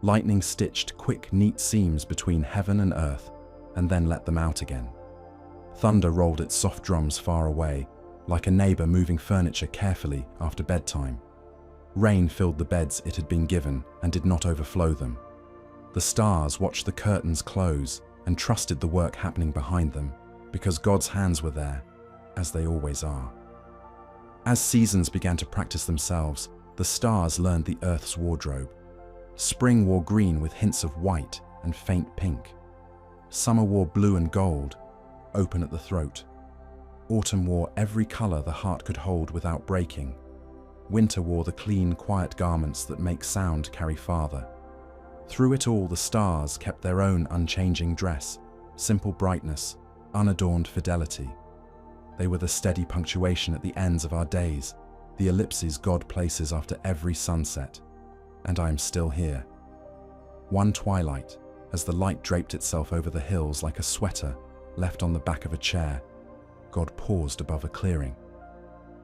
Lightning stitched quick, neat seams between heaven and earth, and then let them out again. Thunder rolled its soft drums far away, like a neighbor moving furniture carefully after bedtime. Rain filled the beds it had been given and did not overflow them. The stars watched the curtains close and trusted the work happening behind them, because God's hands were there, as they always are. As seasons began to practice themselves, The stars learned the Earth's wardrobe. Spring wore green with hints of white and faint pink. Summer wore blue and gold, open at the throat. Autumn wore every color the heart could hold without breaking. Winter wore the clean, quiet garments that make sound carry farther. Through it all, the stars kept their own unchanging dress, simple brightness, unadorned fidelity. They were the steady punctuation at the ends of our days, the ellipses God places after every sunset. And I am still here. One twilight, as the light draped itself over the hills like a sweater left on the back of a chair, God paused above a clearing.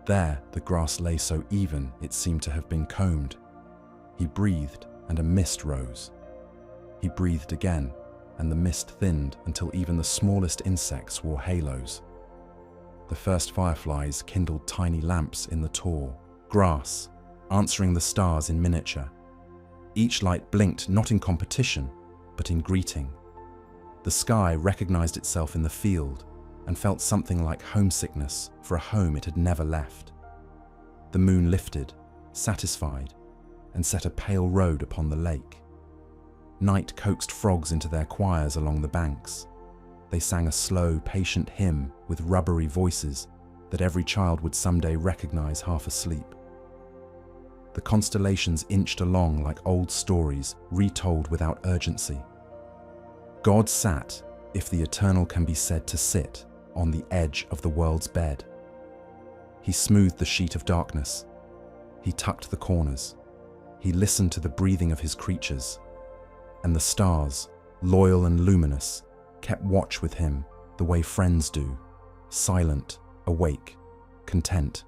There, the grass lay so even it seemed to have been combed. He breathed, and a mist rose. He breathed again, and the mist thinned until even the smallest insects wore halos. The first fireflies kindled tiny lamps in the tall grass, answering the stars in miniature. Each light blinked not in competition, but in greeting. The sky recognized itself in the field and felt something like homesickness for a home it had never left. The moon lifted, satisfied, and set a pale road upon the lake. Night coaxed frogs into their choirs along the banks. They sang a slow, patient hymn with rubbery voices that every child would someday recognize half asleep. The constellations inched along like old stories retold without urgency. God sat, if the eternal can be said to sit, on the edge of the world's bed. He smoothed the sheet of darkness. He tucked the corners. He listened to the breathing of his creatures. And the stars, loyal and luminous, kept watch with him the way friends do, silent, awake, content.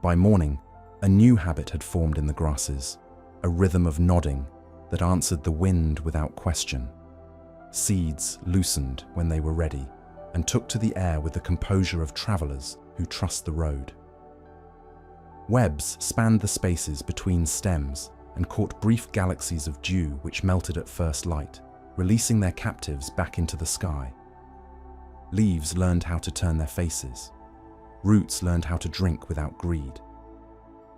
By morning, a new habit had formed in the grasses, a rhythm of nodding that answered the wind without question. Seeds loosened when they were ready and took to the air with the composure of travelers who trust the road. Webs spanned the spaces between stems and caught brief galaxies of dew which melted at first light, releasing their captives back into the sky. Leaves learned how to turn their faces. Roots learned how to drink without greed.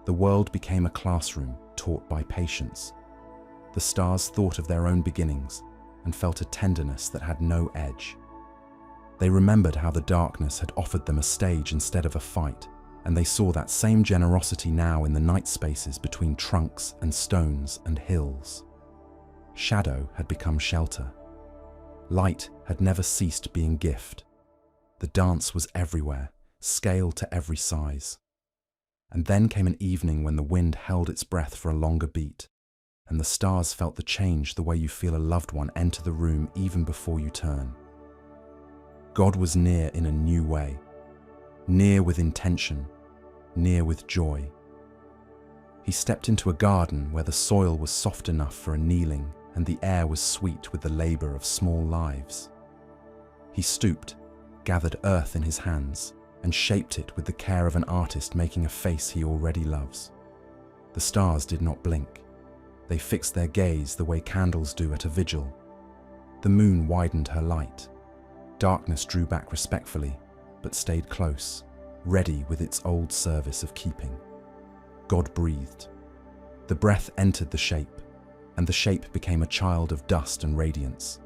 The world became a classroom taught by patience. The stars thought of their own beginnings and felt a tenderness that had no edge. They remembered how the darkness had offered them a stage instead of a fight, and they saw that same generosity now in the night spaces between trunks and stones and hills. Shadow had become shelter. Light had never ceased being gift. The dance was everywhere, scale to every size. And then came an evening when the wind held its breath for a longer beat, and the stars felt the change the way you feel a loved one enter the room even before you turn. God was near in a new way, near with intention, near with joy. He stepped into a garden where the soil was soft enough for a kneeling and the air was sweet with the labor of small lives. He stooped, gathered earth in his hands, and shaped it with the care of an artist making a face he already loves. The stars did not blink. They fixed their gaze the way candles do at a vigil. The moon widened her light. Darkness drew back respectfully, but stayed close, ready with its old service of keeping. God breathed. The breath entered the shape, and the shape became a child of dust and radiance,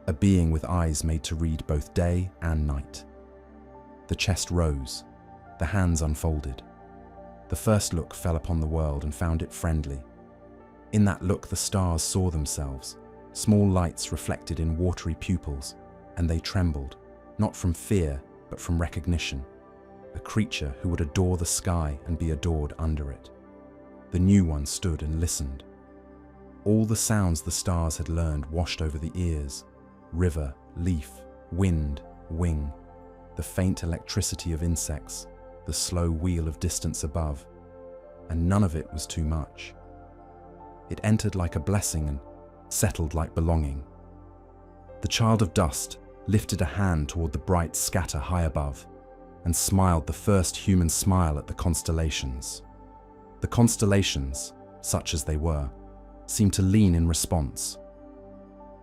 a being with eyes made to read both day and night. The chest rose, the hands unfolded. The first look fell upon the world and found it friendly. In that look the stars saw themselves, small lights reflected in watery pupils, and they trembled, not from fear, but from recognition. A creature who would adore the sky and be adored under it. The new one stood and listened. All the sounds the stars had learned washed over the ears: river, leaf, wind, wing, the faint electricity of insects, the slow wheel of distance above, and none of it was too much. It entered like a blessing and settled like belonging. The child of dust lifted a hand toward the bright scatter high above and smiled the first human smile at the constellations. The constellations, such as they were, seemed to lean in response.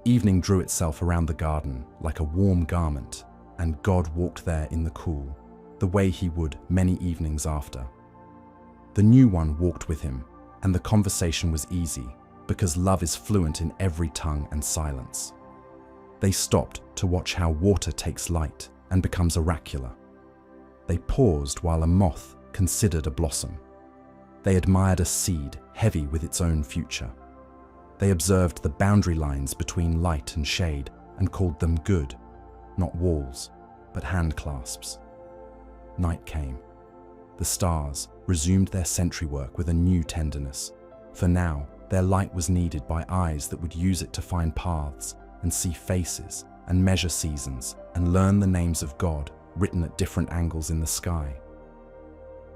Evening drew itself around the garden like a warm garment, and God walked there in the cool, the way he would many evenings after. The new one walked with him, and the conversation was easy, because love is fluent in every tongue and silence. They stopped to watch how water takes light and becomes oracular. They paused while a moth considered a blossom. They admired a seed heavy with its own future. They observed the boundary lines between light and shade and called them good, not walls, but hand clasps. Night came. The stars resumed their sentry work with a new tenderness, for now their light was needed by eyes that would use it to find paths and see faces and measure seasons and learn the names of God written at different angles in the sky.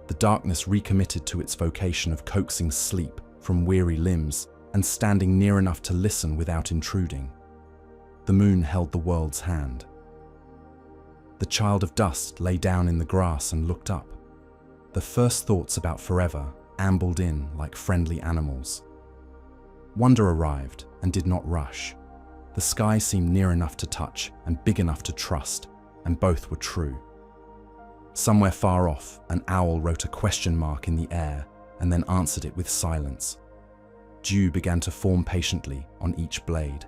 The darkness recommitted to its vocation of coaxing sleep from weary limbs and standing near enough to listen without intruding. The moon held the world's hand. The child of dust lay down in the grass and looked up. The first thoughts about forever ambled in like friendly animals. Wonder arrived and did not rush. The sky seemed near enough to touch and big enough to trust, and both were true. Somewhere far off, an owl wrote a question mark in the air and then answered it with silence. Dew began to form patiently on each blade.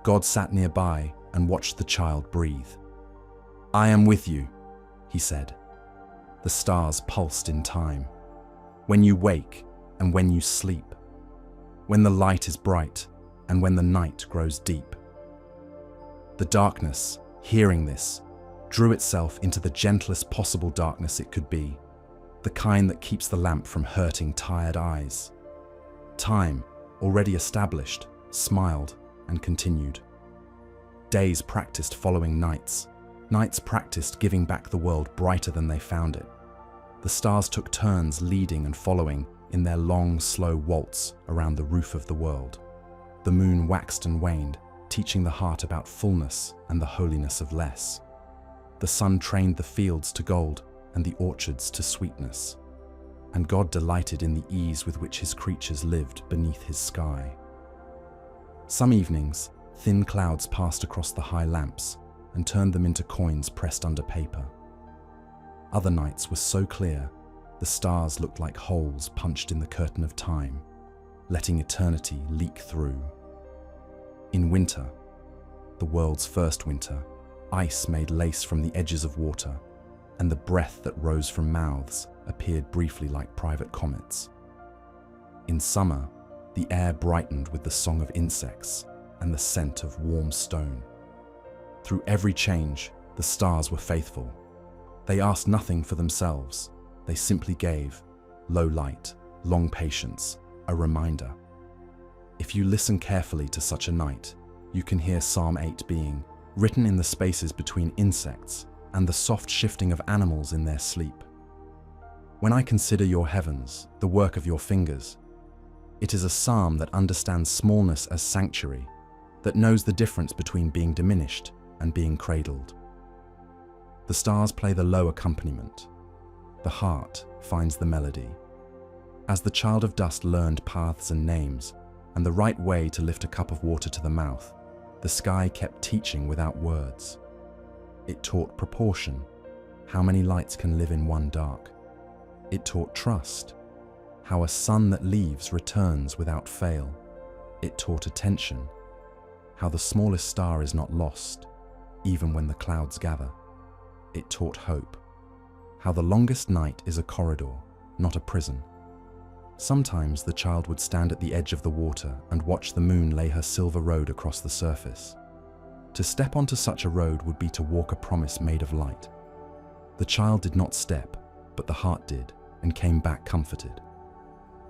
God sat nearby and watched the child breathe. "I am with you," he said. The stars pulsed in time. When you wake and when you sleep. When the light is bright and when the night grows deep. The darkness, hearing this, drew itself into the gentlest possible darkness it could be, the kind that keeps the lamp from hurting tired eyes. Time, already established, smiled and continued. Days practiced following nights. Nights practiced giving back the world brighter than they found it. The stars took turns leading and following in their long, slow waltz around the roof of the world. The moon waxed and waned, teaching the heart about fullness and the holiness of less. The sun trained the fields to gold and the orchards to sweetness. And God delighted in the ease with which his creatures lived beneath his sky. Some evenings, thin clouds passed across the high lamps and turned them into coins pressed under paper. Other nights were so clear, the stars looked like holes punched in the curtain of time, letting eternity leak through. In winter, the world's first winter, ice made lace from the edges of water, and the breath that rose from mouths appeared briefly like private comets. In summer, the air brightened with the song of insects and the scent of warm stone. Through every change, the stars were faithful. They asked nothing for themselves. They simply gave low light, long patience, a reminder. If you listen carefully to such a night, you can hear Psalm 8 being written in the spaces between insects and the soft shifting of animals in their sleep. When I consider your heavens, the work of your fingers, it is a psalm that understands smallness as sanctuary, that knows the difference between being diminished and being cradled. The stars play the low accompaniment. The heart finds the melody. As the child of dust learned paths and names, and the right way to lift a cup of water to the mouth, the sky kept teaching without words. It taught proportion, how many lights can live in one dark. It taught trust, how a sun that leaves returns without fail. It taught attention, how the smallest star is not lost, even when the clouds gather. It taught hope, how the longest night is a corridor, not a prison. Sometimes the child would stand at the edge of the water and watch the moon lay her silver road across the surface. To step onto such a road would be to walk a promise made of light. The child did not step, but the heart did, and came back comforted.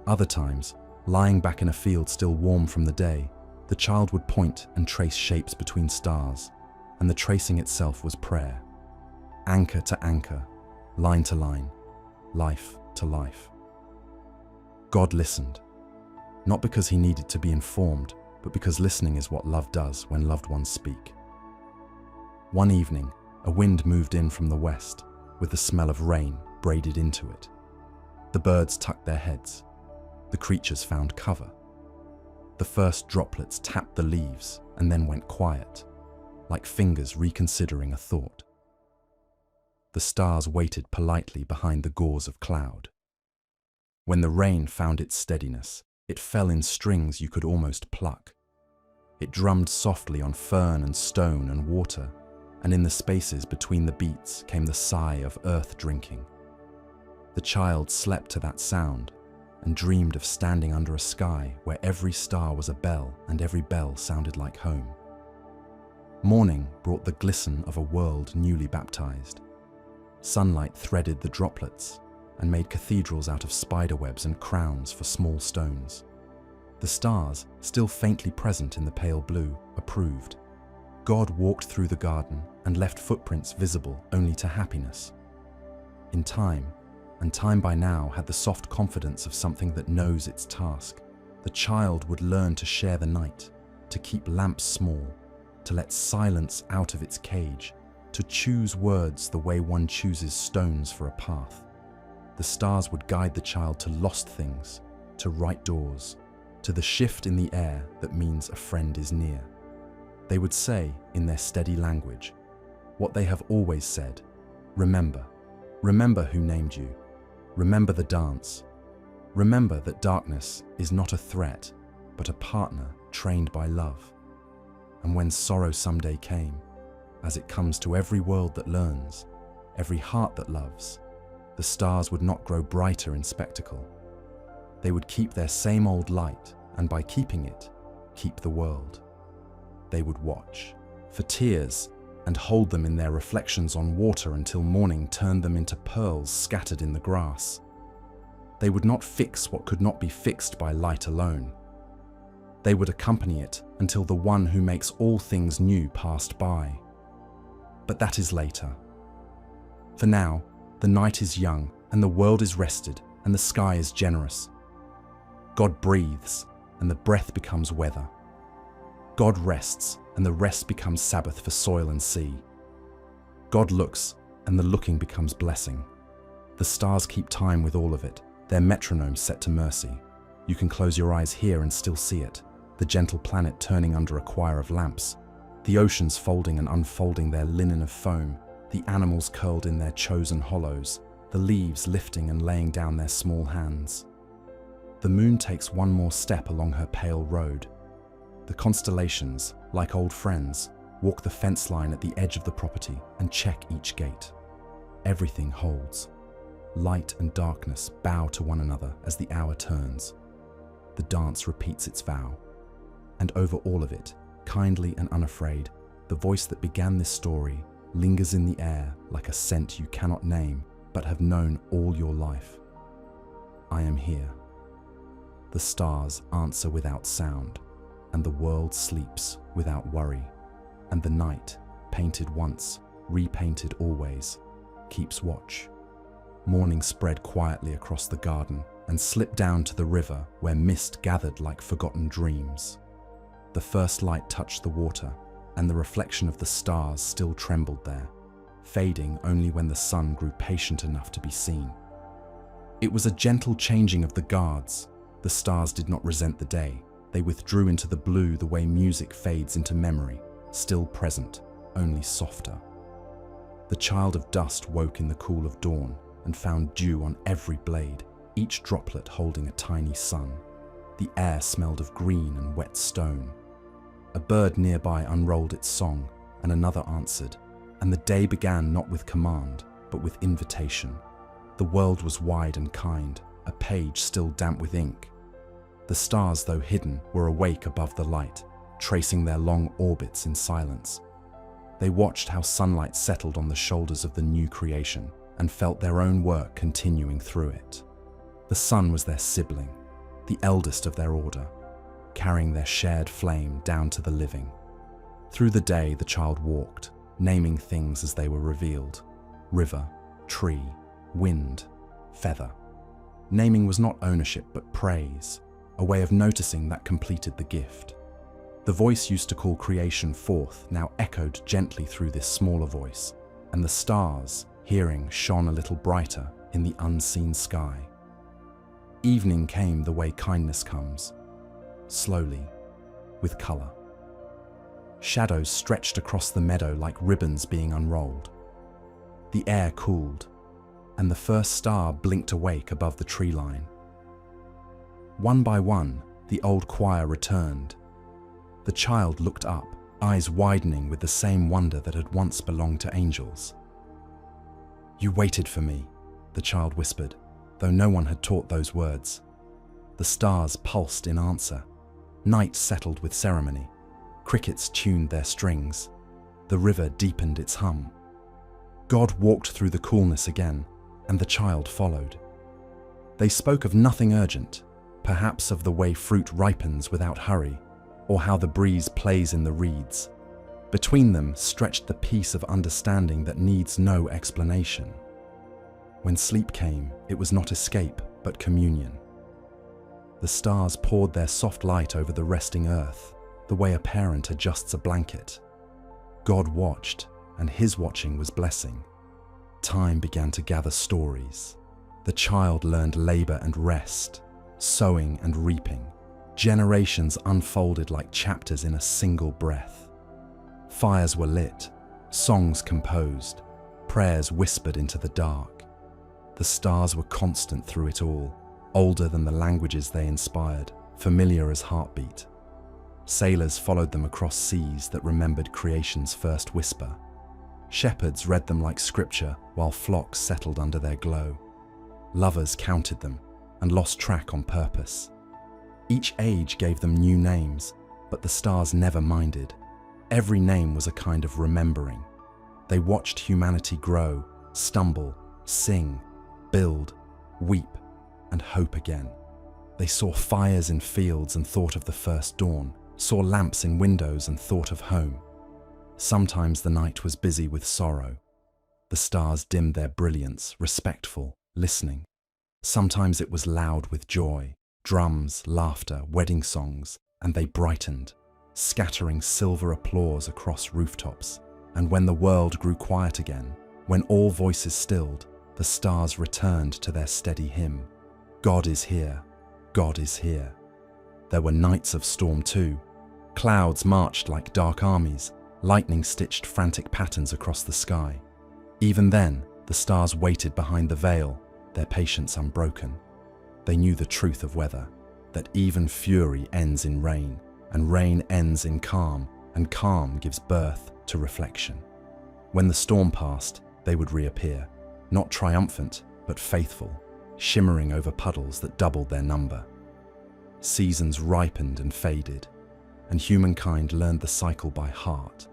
Other times, lying back in a field still warm from the day, the child would point and trace shapes between stars, and the tracing itself was prayer. Anchor to anchor, line to line, life to life. God listened, not because he needed to be informed, but because listening is what love does when loved ones speak. One evening, a wind moved in from the west, with the smell of rain braided into it. The birds tucked their heads. The creatures found cover. The first droplets tapped the leaves and then went quiet, like fingers reconsidering a thought. The stars waited politely behind the gauze of cloud. When the rain found its steadiness, it fell in strings you could almost pluck. It drummed softly on fern and stone and water, and in the spaces between the beats came the sigh of earth drinking. The child slept to that sound and dreamed of standing under a sky where every star was a bell and every bell sounded like home. Morning brought the glisten of a world newly baptized. Sunlight threaded the droplets and made cathedrals out of spiderwebs and crowns for small stones. The stars, still faintly present in the pale blue, approved. God walked through the garden and left footprints visible only to happiness. In time, and time by now had the soft confidence of something that knows its task, the child would learn to share the night, to keep lamps small, to let silence out of its cage, to choose words the way one chooses stones for a path. The stars would guide the child to lost things, to right doors, to the shift in the air that means a friend is near. They would say, in their steady language, what they have always said: remember, remember who named you, remember the dance, remember that darkness is not a threat, but a partner trained by love. And when sorrow someday came, as it comes to every world that learns, every heart that loves, the stars would not grow brighter in spectacle. They would keep their same old light, and by keeping it, keep the world. They would watch for tears and hold them in their reflections on water until morning turned them into pearls scattered in the grass. They would not fix what could not be fixed by light alone. They would accompany it until the one who makes all things new passed by. But that is later. For now, the night is young, and the world is rested, and the sky is generous. God breathes, and the breath becomes weather. God rests, and the rest becomes Sabbath for soil and sea. God looks, and the looking becomes blessing. The stars keep time with all of it, their metronome set to mercy. You can close your eyes here and still see it, the gentle planet turning under a choir of lamps, the oceans folding and unfolding their linen of foam, the animals curled in their chosen hollows, the leaves lifting and laying down their small hands. The moon takes one more step along her pale road. The constellations, like old friends, walk the fence line at the edge of the property and check each gate. Everything holds. Light and darkness bow to one another as the hour turns. The dance repeats its vow. And over all of it, kindly and unafraid, the voice that began this story lingers in the air like a scent you cannot name but have known all your life. I am here. The stars answer without sound, and the world sleeps without worry, and the night, painted once, repainted always, keeps watch. Morning spread quietly across the garden and slipped down to the river where mist gathered like forgotten dreams. The first light touched the water, and the reflection of the stars still trembled there, fading only when the sun grew patient enough to be seen. It was a gentle changing of the guards. The stars did not resent the day. They withdrew into the blue the way music fades into memory, still present, only softer. The child of dust woke in the cool of dawn and found dew on every blade, each droplet holding a tiny sun. The air smelled of green and wet stone. A bird nearby unrolled its song, and another answered, and the day began not with command, but with invitation. The world was wide and kind, a page still damp with ink. The stars, though hidden, were awake above the light, tracing their long orbits in silence. They watched how sunlight settled on the shoulders of the new creation, and felt their own work continuing through it. The sun was their sibling, the eldest of their order, carrying their shared flame down to the living. Through the day the child walked, naming things as they were revealed: river, tree, wind, feather. Naming was not ownership but praise, a way of noticing that completed the gift. The voice used to call creation forth now echoed gently through this smaller voice, and the stars, hearing, shone a little brighter in the unseen sky. Evening came the way kindness comes, slowly, with color. Shadows stretched across the meadow like ribbons being unrolled. The air cooled, and the first star blinked awake above the tree line, One by one, the old choir returned. The child looked up, eyes widening with the same wonder that had once belonged to angels. "You waited for me," the child whispered, though no one had taught those words. The stars pulsed in answer. Night settled with ceremony. Crickets tuned their strings. The river deepened its hum. God walked through the coolness again, and the child followed. They spoke of nothing urgent, perhaps of the way fruit ripens without hurry, or how the breeze plays in the reeds. Between them stretched the peace of understanding that needs no explanation. When sleep came, it was not escape, but communion. The stars poured their soft light over the resting earth, the way a parent adjusts a blanket. God watched, and his watching was blessing. Time began to gather stories. The child learned labor and rest, sowing and reaping. Generations unfolded like chapters in a single breath. Fires were lit, songs composed, prayers whispered into the dark. The stars were constant through it all, older than the languages they inspired, familiar as heartbeat. Sailors followed them across seas that remembered creation's first whisper. Shepherds read them like scripture while flocks settled under their glow. Lovers counted them and lost track on purpose. Each age gave them new names, but the stars never minded. Every name was a kind of remembering. They watched humanity grow, stumble, sing, build, weep, and hope again. They saw fires in fields and thought of the first dawn, saw lamps in windows and thought of home. Sometimes the night was busy with sorrow. The stars dimmed their brilliance, respectful, listening. Sometimes it was loud with joy, drums, laughter, wedding songs, and they brightened, scattering silver applause across rooftops. And when the world grew quiet again, when all voices stilled, the stars returned to their steady hymn. God is here, God is here. There were nights of storm too. Clouds marched like dark armies, lightning stitched frantic patterns across the sky. Even then, the stars waited behind the veil, their patience unbroken. They knew the truth of weather, that even fury ends in rain, and rain ends in calm, and calm gives birth to reflection. When the storm passed, they would reappear, not triumphant, but faithful, shimmering over puddles that doubled their number. Seasons ripened and faded, and humankind learned the cycle by heart.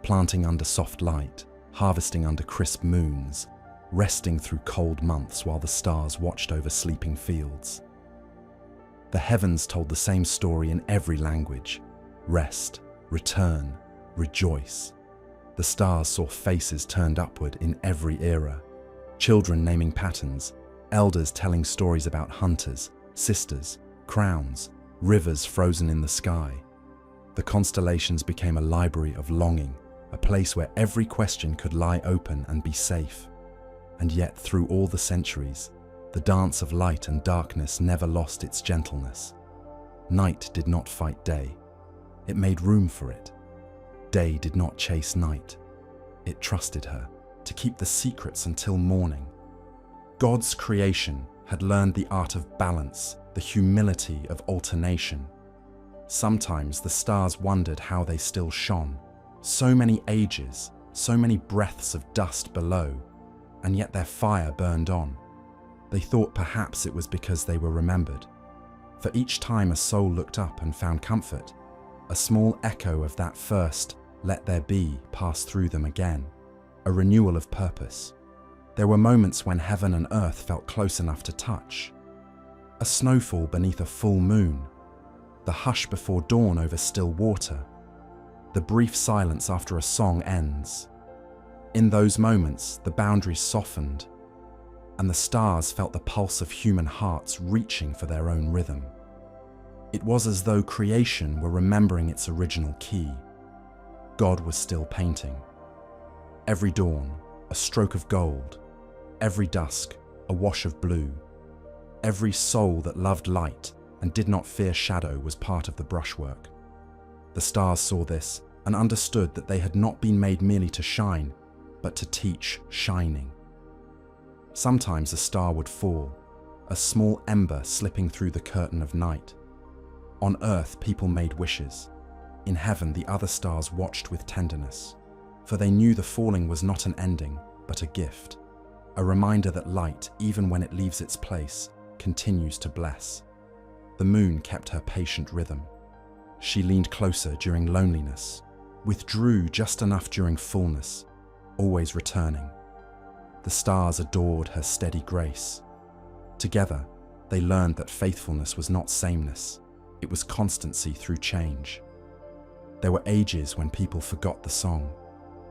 Planting under soft light, harvesting under crisp moons, resting through cold months while the stars watched over sleeping fields. The heavens told the same story in every language: rest, return, rejoice. The stars saw faces turned upward in every era, children naming patterns, elders telling stories about hunters, sisters, crowns, rivers frozen in the sky. The constellations became a library of longing, a place where every question could lie open and be safe. And yet, through all the centuries, the dance of light and darkness never lost its gentleness. Night did not fight day. It made room for it. Day did not chase night. It trusted her to keep the secrets until morning. God's creation had learned the art of balance, the humility of alternation. Sometimes the stars wondered how they still shone. So many ages, so many breaths of dust below, and yet their fire burned on. They thought perhaps it was because they were remembered. For each time a soul looked up and found comfort, a small echo of that first "let there be" passed through them again, a renewal of purpose. There were moments when heaven and earth felt close enough to touch. A snowfall beneath a full moon, the hush before dawn over still water, the brief silence after a song ends. In those moments, the boundaries softened, and the stars felt the pulse of human hearts reaching for their own rhythm. It was as though creation were remembering its original key. God was still painting. Every dawn, a stroke of gold. Every dusk, a wash of blue. Every soul that loved light and did not fear shadow was part of the brushwork. The stars saw this and understood that they had not been made merely to shine, but to teach shining. Sometimes a star would fall, a small ember slipping through the curtain of night. On earth, people made wishes. In heaven, the other stars watched with tenderness, for they knew the falling was not an ending, but a gift, a reminder that light, even when it leaves its place, continues to bless. The moon kept her patient rhythm. She leaned closer during loneliness, withdrew just enough during fullness, always returning. The stars adored her steady grace. Together, they learned that faithfulness was not sameness, it was constancy through change. There were ages when people forgot the song.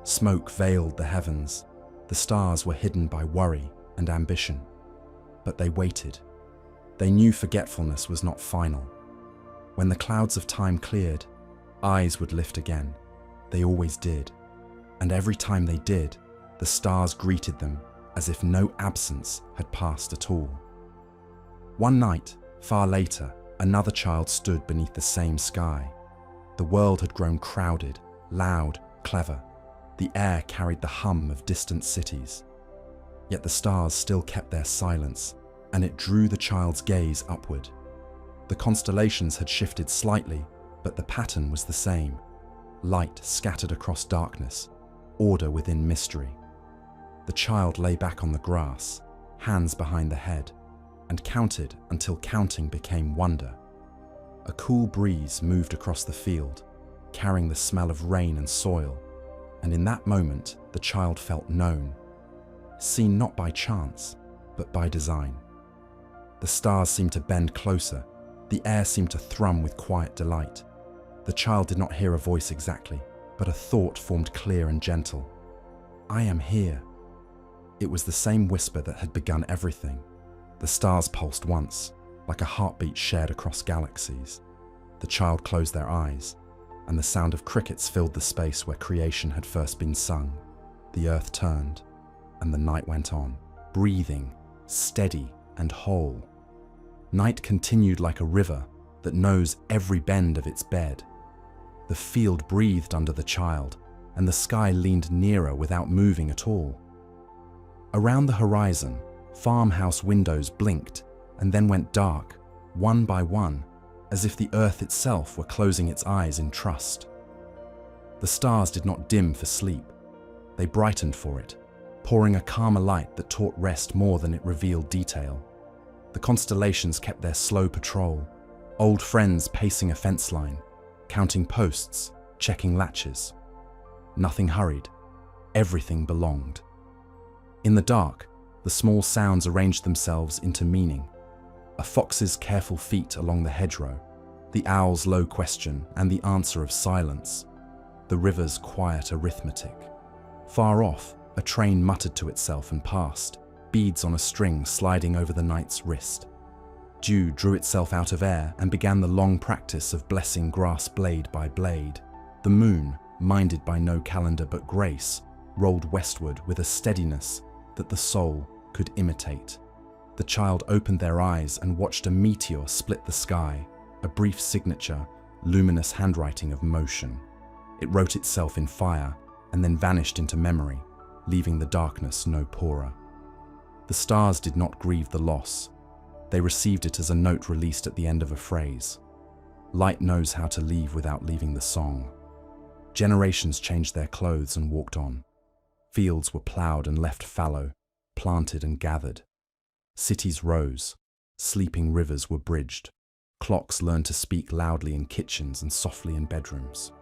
Smoke veiled the heavens. The stars were hidden by worry and ambition. But they waited. They knew forgetfulness was not final. When the clouds of time cleared, eyes would lift again. They always did. And every time they did, the stars greeted them as if no absence had passed at all. One night, far later, another child stood beneath the same sky. The world had grown crowded, loud, clever. The air carried the hum of distant cities. Yet the stars still kept their silence, and it drew the child's gaze upward. The constellations had shifted slightly, but the pattern was the same. Light scattered across darkness, order within mystery. The child lay back on the grass, hands behind the head, and counted until counting became wonder. A cool breeze moved across the field, carrying the smell of rain and soil, and in that moment the child felt known, seen not by chance, but by design. The stars seemed to bend closer, the air seemed to thrum with quiet delight. The child did not hear a voice exactly, but a thought formed clear and gentle. I am here. It was the same whisper that had begun everything. The stars pulsed once, like a heartbeat shared across galaxies. The child closed their eyes, and the sound of crickets filled the space where creation had first been sung. The earth turned, and the night went on, breathing, steady and whole. Night continued like a river that knows every bend of its bed. The field breathed under the child, and the sky leaned nearer without moving at all. Around the horizon, farmhouse windows blinked and then went dark, one by one, as if the earth itself were closing its eyes in trust. The stars did not dim for sleep. They brightened for it, pouring a calmer light that taught rest more than it revealed detail. The constellations kept their slow patrol, old friends pacing a fence line, counting posts, checking latches. Nothing hurried. Everything belonged. In the dark, the small sounds arranged themselves into meaning. A fox's careful feet along the hedgerow, the owl's low question and the answer of silence, the river's quiet arithmetic. Far off, a train muttered to itself and passed, beads on a string sliding over the night's wrist. Dew drew itself out of air and began the long practice of blessing grass blade by blade. The moon, minded by no calendar but grace, rolled westward with a steadiness that the soul could imitate. The child opened their eyes and watched a meteor split the sky, a brief signature, luminous handwriting of motion. It wrote itself in fire and then vanished into memory, leaving the darkness no poorer. The stars did not grieve the loss. They received it as a note released at the end of a phrase. Light knows how to leave without leaving the song. Generations changed their clothes and walked on. Fields were ploughed and left fallow, planted and gathered. Cities rose, sleeping rivers were bridged. Clocks learned to speak loudly in kitchens and softly in bedrooms.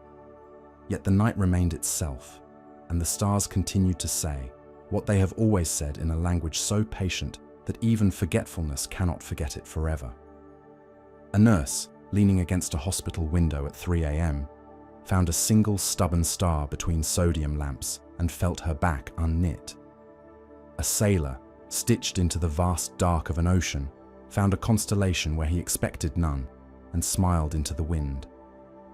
Yet the night remained itself, and the stars continued to say what they have always said in a language so patient that even forgetfulness cannot forget it forever. A nurse, leaning against a hospital window at 3 a.m., found a single stubborn star between sodium lamps and felt her back unknit. A sailor, stitched into the vast dark of an ocean, found a constellation where he expected none and smiled into the wind.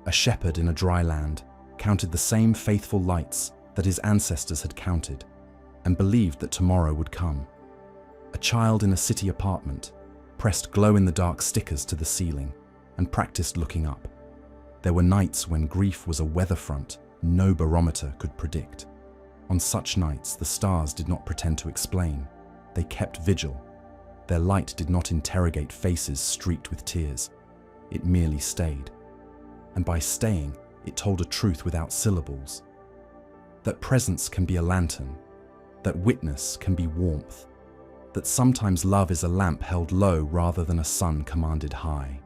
A shepherd in a dry land counted the same faithful lights that his ancestors had counted and believed that tomorrow would come. A child in a city apartment pressed glow-in-the-dark stickers to the ceiling and practiced looking up. There were nights when grief was a weather front no barometer could predict. On such nights, the stars did not pretend to explain. They kept vigil. Their light did not interrogate faces streaked with tears. It merely stayed. And by staying, it told a truth without syllables. That presence can be a lantern, that witness can be warmth, that sometimes love is a lamp held low rather than a sun commanded high.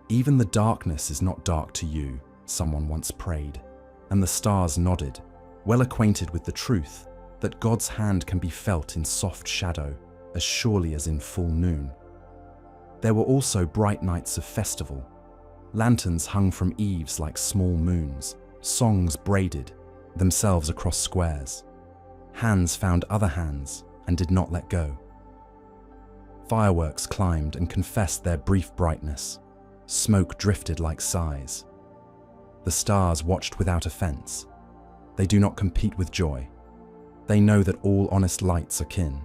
Even the darkness is not dark to you, someone once prayed, and the stars nodded, well acquainted with the truth that God's hand can be felt in soft shadow as surely as in full noon. There were also bright nights of festival. Lanterns hung from eaves like small moons, songs braided themselves across squares. Hands found other hands and did not let go. Fireworks climbed and confessed their brief brightness. Smoke drifted like sighs. The stars watched without offense. They do not compete with joy. They know that all honest lights are kin.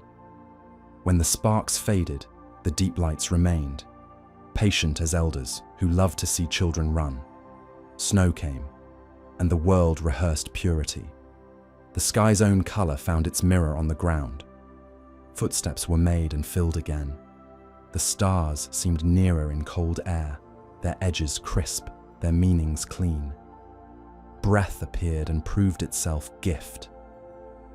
When the sparks faded, the deep lights remained, patient as elders who love to see children run. Snow came, and the world rehearsed purity. The sky's own color found its mirror on the ground. Footsteps were made and filled again. The stars seemed nearer in cold air, their edges crisp, their meanings clean. Breath appeared and proved itself gift.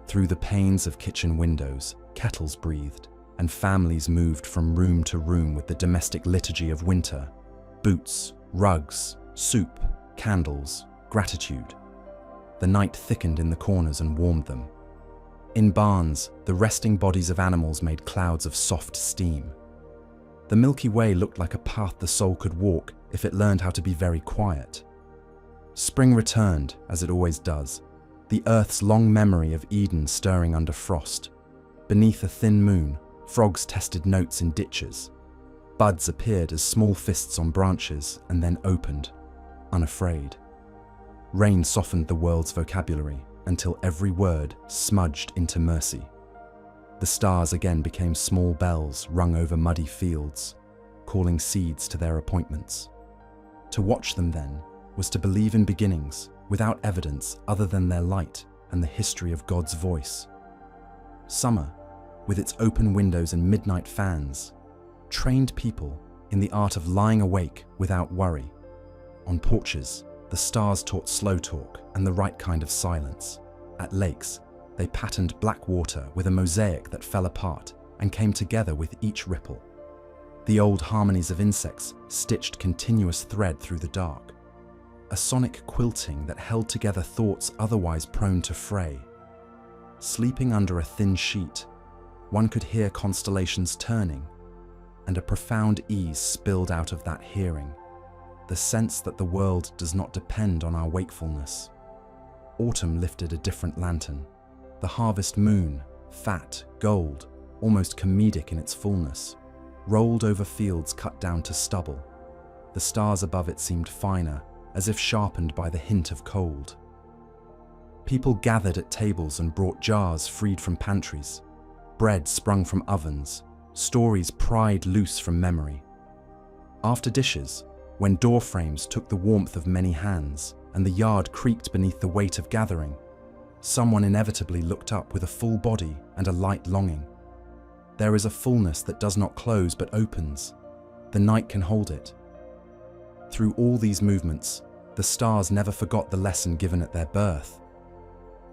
Through the panes of kitchen windows, kettles breathed, and families moved from room to room with the domestic liturgy of winter. Boots, rugs, soup, candles, gratitude. The night thickened in the corners and warmed them. In barns, the resting bodies of animals made clouds of soft steam. The Milky Way looked like a path the soul could walk if it learned how to be very quiet. Spring returned, as it always does, the earth's long memory of Eden stirring under frost. Beneath a thin moon, frogs tested notes in ditches. Buds appeared as small fists on branches and then opened, unafraid. Rain softened the world's vocabulary until every word smudged into mercy. The stars again became small bells rung over muddy fields, calling seeds to their appointments. To watch them then was to believe in beginnings without evidence other than their light and the history of God's voice. Summer, with its open windows and midnight fans, trained people in the art of lying awake without worry. On porches, the stars taught slow talk and the right kind of silence. At lakes, they patterned black water with a mosaic that fell apart and came together with each ripple. The old harmonies of insects stitched continuous thread through the dark. A sonic quilting that held together thoughts otherwise prone to fray. Sleeping under a thin sheet, one could hear constellations turning, and a profound ease spilled out of that hearing, the sense that the world does not depend on our wakefulness. Autumn lifted a different lantern. The harvest moon, fat, gold, almost comedic in its fullness, rolled over fields cut down to stubble. The stars above it seemed finer, as if sharpened by the hint of cold. People gathered at tables and brought jars freed from pantries, bread sprung from ovens, stories pried loose from memory. After dishes, when door frames took the warmth of many hands and the yard creaked beneath the weight of gathering, someone inevitably looked up with a full body and a light longing. There is a fullness that does not close but opens. The night can hold it. Through all these movements, the stars never forgot the lesson given at their birth,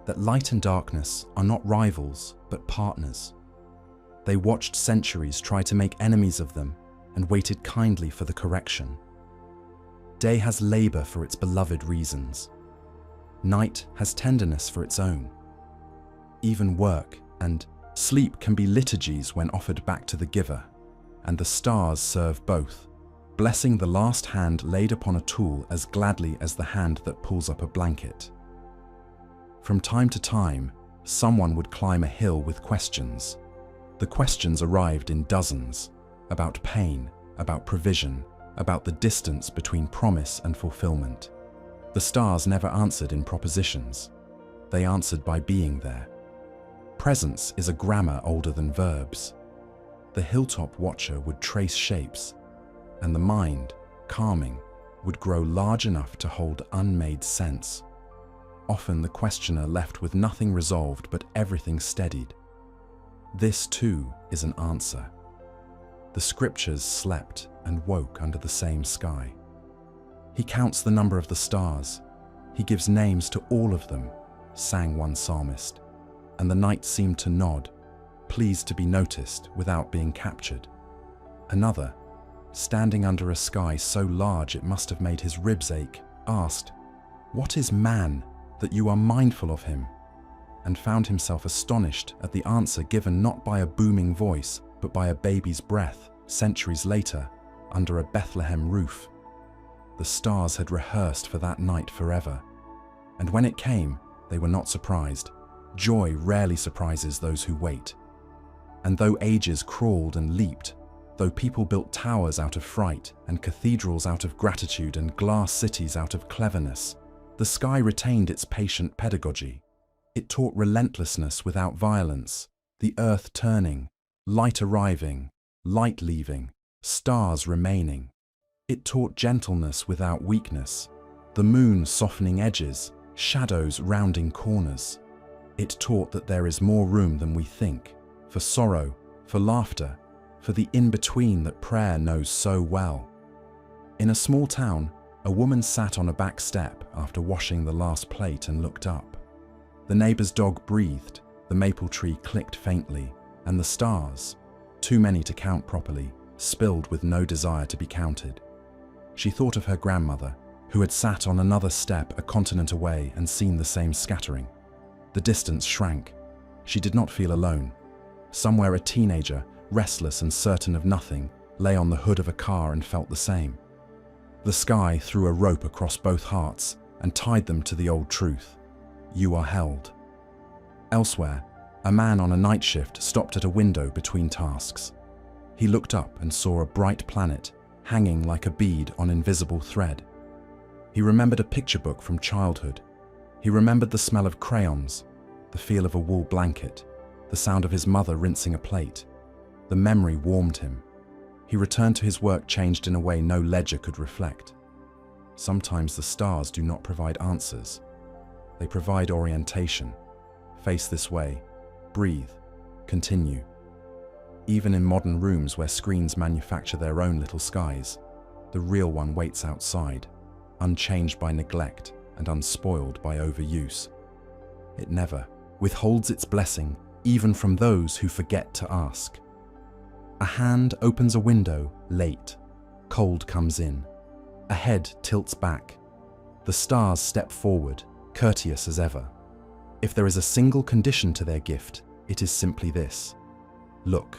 that light and darkness are not rivals but partners. They watched centuries try to make enemies of them and waited kindly for the correction. Day has labor for its beloved reasons. Night has tenderness for its own. Even work and sleep can be liturgies when offered back to the giver, and the stars serve both, blessing the last hand laid upon a tool as gladly as the hand that pulls up a blanket. From time to time, someone would climb a hill with questions. The questions arrived in dozens, about pain, about provision, about the distance between promise and fulfillment. The stars never answered in propositions. They answered by being there. Presence is a grammar older than verbs. The hilltop watcher would trace shapes, and the mind, calming, would grow large enough to hold unmade sense. Often the questioner left with nothing resolved but everything steadied. This too is an answer. The scriptures slept and woke under the same sky. He counts the number of the stars. He gives names to all of them, sang one psalmist, and the night seemed to nod, pleased to be noticed without being captured. Another, standing under a sky so large it must have made his ribs ache, asked, "What is man, that you are mindful of him?" and found himself astonished at the answer given not by a booming voice, but by a baby's breath, centuries later, under a Bethlehem roof. The stars had rehearsed for that night forever, and when it came, they were not surprised. Joy rarely surprises those who wait. And though ages crawled and leaped, though people built towers out of fright, and cathedrals out of gratitude, and glass cities out of cleverness, the sky retained its patient pedagogy. It taught relentlessness without violence, the earth turning, light arriving, light leaving, stars remaining. It taught gentleness without weakness, the moon softening edges, shadows rounding corners. It taught that there is more room than we think, for sorrow, for laughter, for the in-between that prayer knows so well. In a small town, a woman sat on a back step after washing the last plate and looked up. The neighbor's dog breathed, the maple tree clicked faintly, and the stars, too many to count properly, spilled with no desire to be counted. She thought of her grandmother, who had sat on another step a continent away and seen the same scattering. The distance shrank. She did not feel alone. Somewhere a teenager, restless and certain of nothing, lay on the hood of a car and felt the same. The sky threw a rope across both hearts and tied them to the old truth. You are held. Elsewhere, a man on a night shift stopped at a window between tasks. He looked up and saw a bright planet hanging like a bead on invisible thread. He remembered a picture book from childhood. He remembered the smell of crayons, the feel of a wool blanket, the sound of his mother rinsing a plate. The memory warmed him. He returned to his work changed in a way no ledger could reflect. Sometimes the stars do not provide answers. They provide orientation. Face this way, breathe, continue. Even in modern rooms where screens manufacture their own little skies, the real one waits outside, unchanged by neglect and unspoiled by overuse. It never withholds its blessing even from those who forget to ask. A hand opens a window late, cold comes in. A head tilts back. The stars step forward, courteous as ever. If there is a single condition to their gift, it is simply this: look.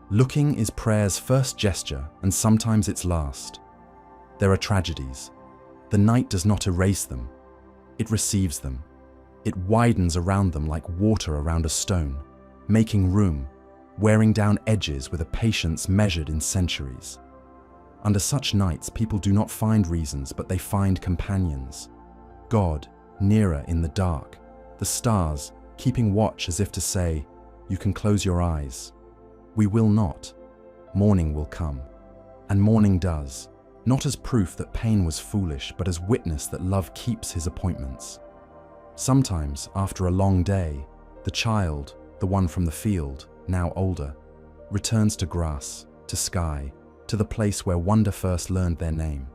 Looking is prayer's first gesture and sometimes its last. There are tragedies. The night does not erase them. It receives them. It widens around them like water around a stone, making room, wearing down edges with a patience measured in centuries. Under such nights, people do not find reasons, but they find companions. God, nearer in the dark. The stars, keeping watch as if to say, you can close your eyes. We will not. Morning will come. And morning does, not as proof that pain was foolish, but as witness that love keeps his appointments. Sometimes, after a long day, the child, the one from the field, now older, returns to grass, to sky, to the place where wonder first learned their name.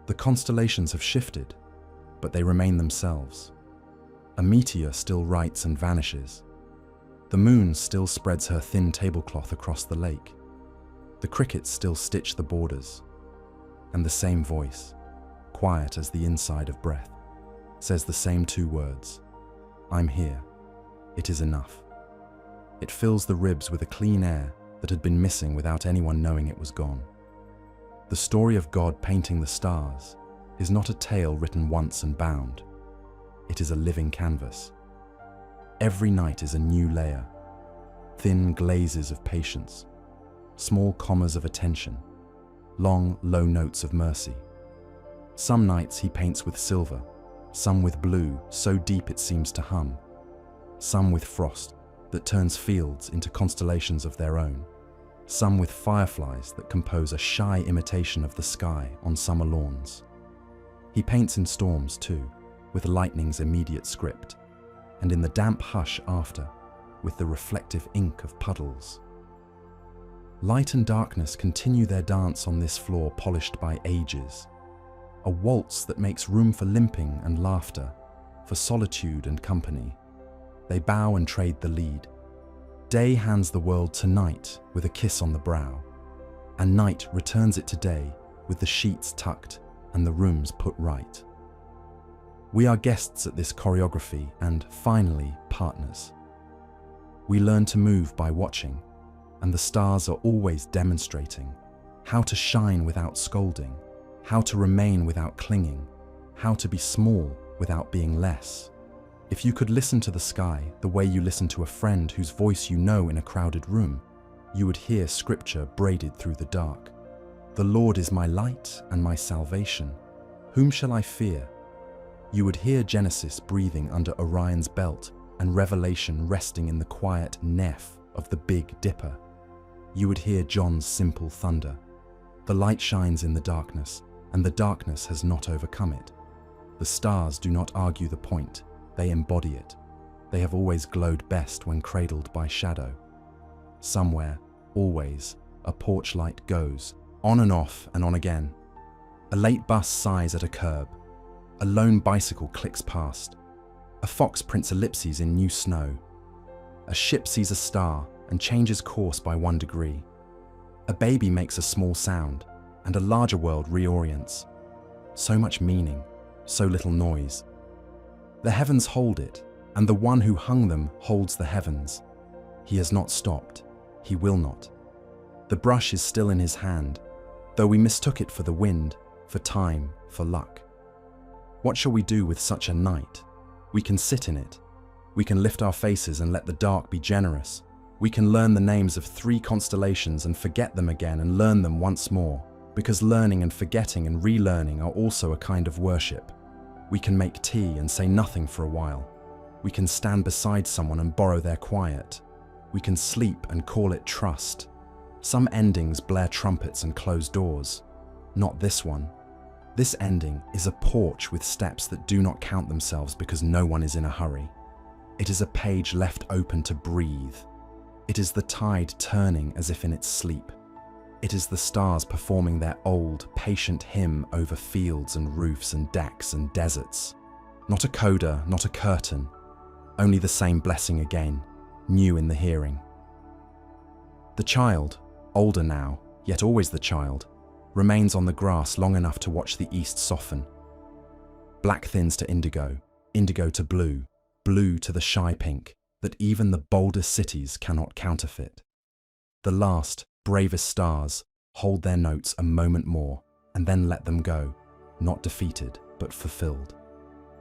The constellations have shifted, but they remain themselves. A meteor still writes and vanishes. The moon still spreads her thin tablecloth across the lake. The crickets still stitch the borders. And the same voice, quiet as the inside of breath, says the same two words: I'm here. It is enough. It fills the ribs with a clean air that had been missing without anyone knowing it was gone. The story of God painting the stars is not a tale written once and bound. It is a living canvas. Every night is a new layer, thin glazes of patience, small commas of attention, long, low notes of mercy. Some nights he paints with silver, some with blue so deep it seems to hum, some with frost that turns fields into constellations of their own, some with fireflies that compose a shy imitation of the sky on summer lawns. He paints in storms too, with lightning's immediate script, and in the damp hush after, with the reflective ink of puddles. Light and darkness continue their dance on this floor polished by ages. A waltz that makes room for limping and laughter, for solitude and company. They bow and trade the lead. Day hands the world to night with a kiss on the brow, and night returns it to day with the sheets tucked and the rooms put right. We are guests at this choreography and, finally, partners. We learn to move by watching, and the stars are always demonstrating how to shine without scolding, how to remain without clinging, how to be small without being less. If you could listen to the sky the way you listen to a friend whose voice you know in a crowded room, you would hear scripture braided through the dark. The Lord is my light and my salvation. Whom shall I fear? You would hear Genesis breathing under Orion's belt and Revelation resting in the quiet neph of the Big Dipper. You would hear John's simple thunder. The light shines in the darkness, and the darkness has not overcome it. The stars do not argue the point, they embody it. They have always glowed best when cradled by shadow. Somewhere, always, a porch light goes, on and off and on again. A late bus sighs at a curb. A lone bicycle clicks past. A fox prints ellipses in new snow. A ship sees a star and changes course by 1 degree. A baby makes a small sound, and a larger world reorients. So much meaning, so little noise. The heavens hold it, and the one who hung them holds the heavens. He has not stopped. He will not. The brush is still in his hand, though we mistook it for the wind, for time, for luck. What shall we do with such a night? We can sit in it. We can lift our faces and let the dark be generous. We can learn the names of 3 constellations and forget them again and learn them once more, because learning and forgetting and relearning are also a kind of worship. We can make tea and say nothing for a while. We can stand beside someone and borrow their quiet. We can sleep and call it trust. Some endings blare trumpets and close doors. Not this one. This ending is a porch with steps that do not count themselves because no one is in a hurry. It is a page left open to breathe. It is the tide turning as if in its sleep. It is the stars performing their old, patient hymn over fields and roofs and decks and deserts. Not a coda, not a curtain, only the same blessing again, new in the hearing. The child, older now, yet always the child, remains on the grass long enough to watch the east soften. Black thins to indigo, indigo to blue, blue to the shy pink that even the boldest cities cannot counterfeit. The last, bravest stars hold their notes a moment more and then let them go, not defeated but fulfilled.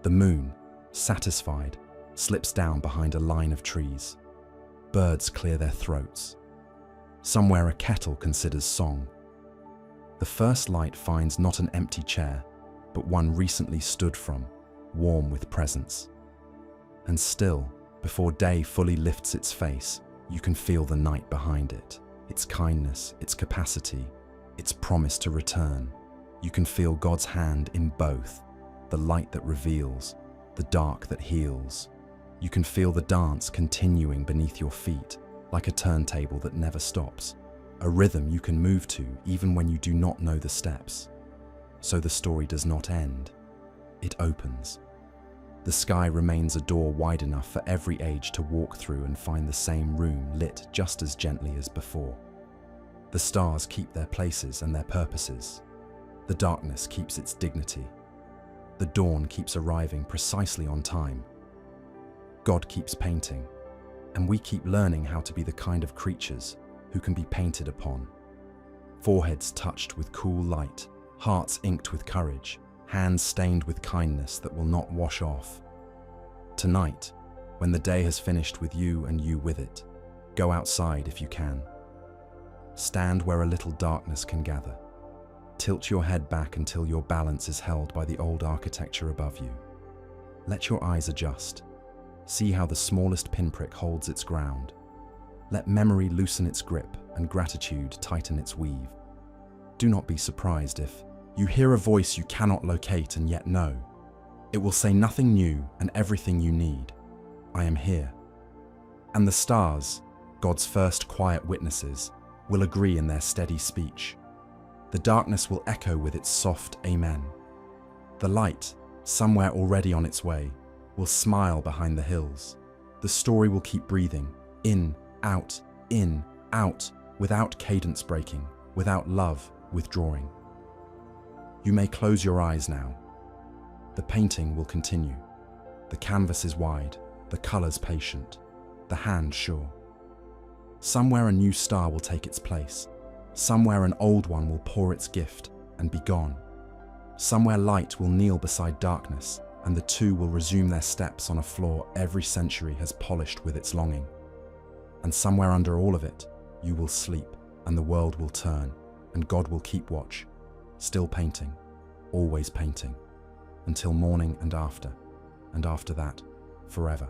The moon, satisfied, slips down behind a line of trees. Birds clear their throats. Somewhere a kettle considers song. The first light finds not an empty chair, but one recently stood from, warm with presence. And still, before day fully lifts its face, you can feel the night behind it, its kindness, its capacity, its promise to return. You can feel God's hand in both, the light that reveals, the dark that heals. You can feel the dance continuing beneath your feet, like a turntable that never stops, a rhythm you can move to even when you do not know the steps. So the story does not end, it opens. The sky remains a door wide enough for every age to walk through and find the same room lit just as gently as before. The stars keep their places and their purposes. The darkness keeps its dignity. The dawn keeps arriving precisely on time. God keeps painting, and we keep learning how to be the kind of creatures who can be painted upon. Foreheads touched with cool light, hearts inked with courage, hands stained with kindness that will not wash off. Tonight, when the day has finished with you and you with it, go outside if you can. Stand where a little darkness can gather. Tilt your head back until your balance is held by the old architecture above you. Let your eyes adjust. See how the smallest pinprick holds its ground. Let memory loosen its grip and gratitude tighten its weave. Do not be surprised if you hear a voice you cannot locate and yet know. It will say nothing new and everything you need. I am here. And the stars, God's first quiet witnesses, will agree in their steady speech. The darkness will echo with its soft amen. The light, somewhere already on its way, will smile behind the hills. The story will keep breathing, in, out, without cadence breaking, without love withdrawing. You may close your eyes now. The painting will continue. The canvas is wide, the colors patient, the hand sure. Somewhere a new star will take its place. Somewhere an old one will pour its gift and be gone. Somewhere light will kneel beside darkness, and the two will resume their steps on a floor every century has polished with its longing. And somewhere under all of it, you will sleep, and the world will turn, and God will keep watch, still painting, always painting, until morning and after that, forever.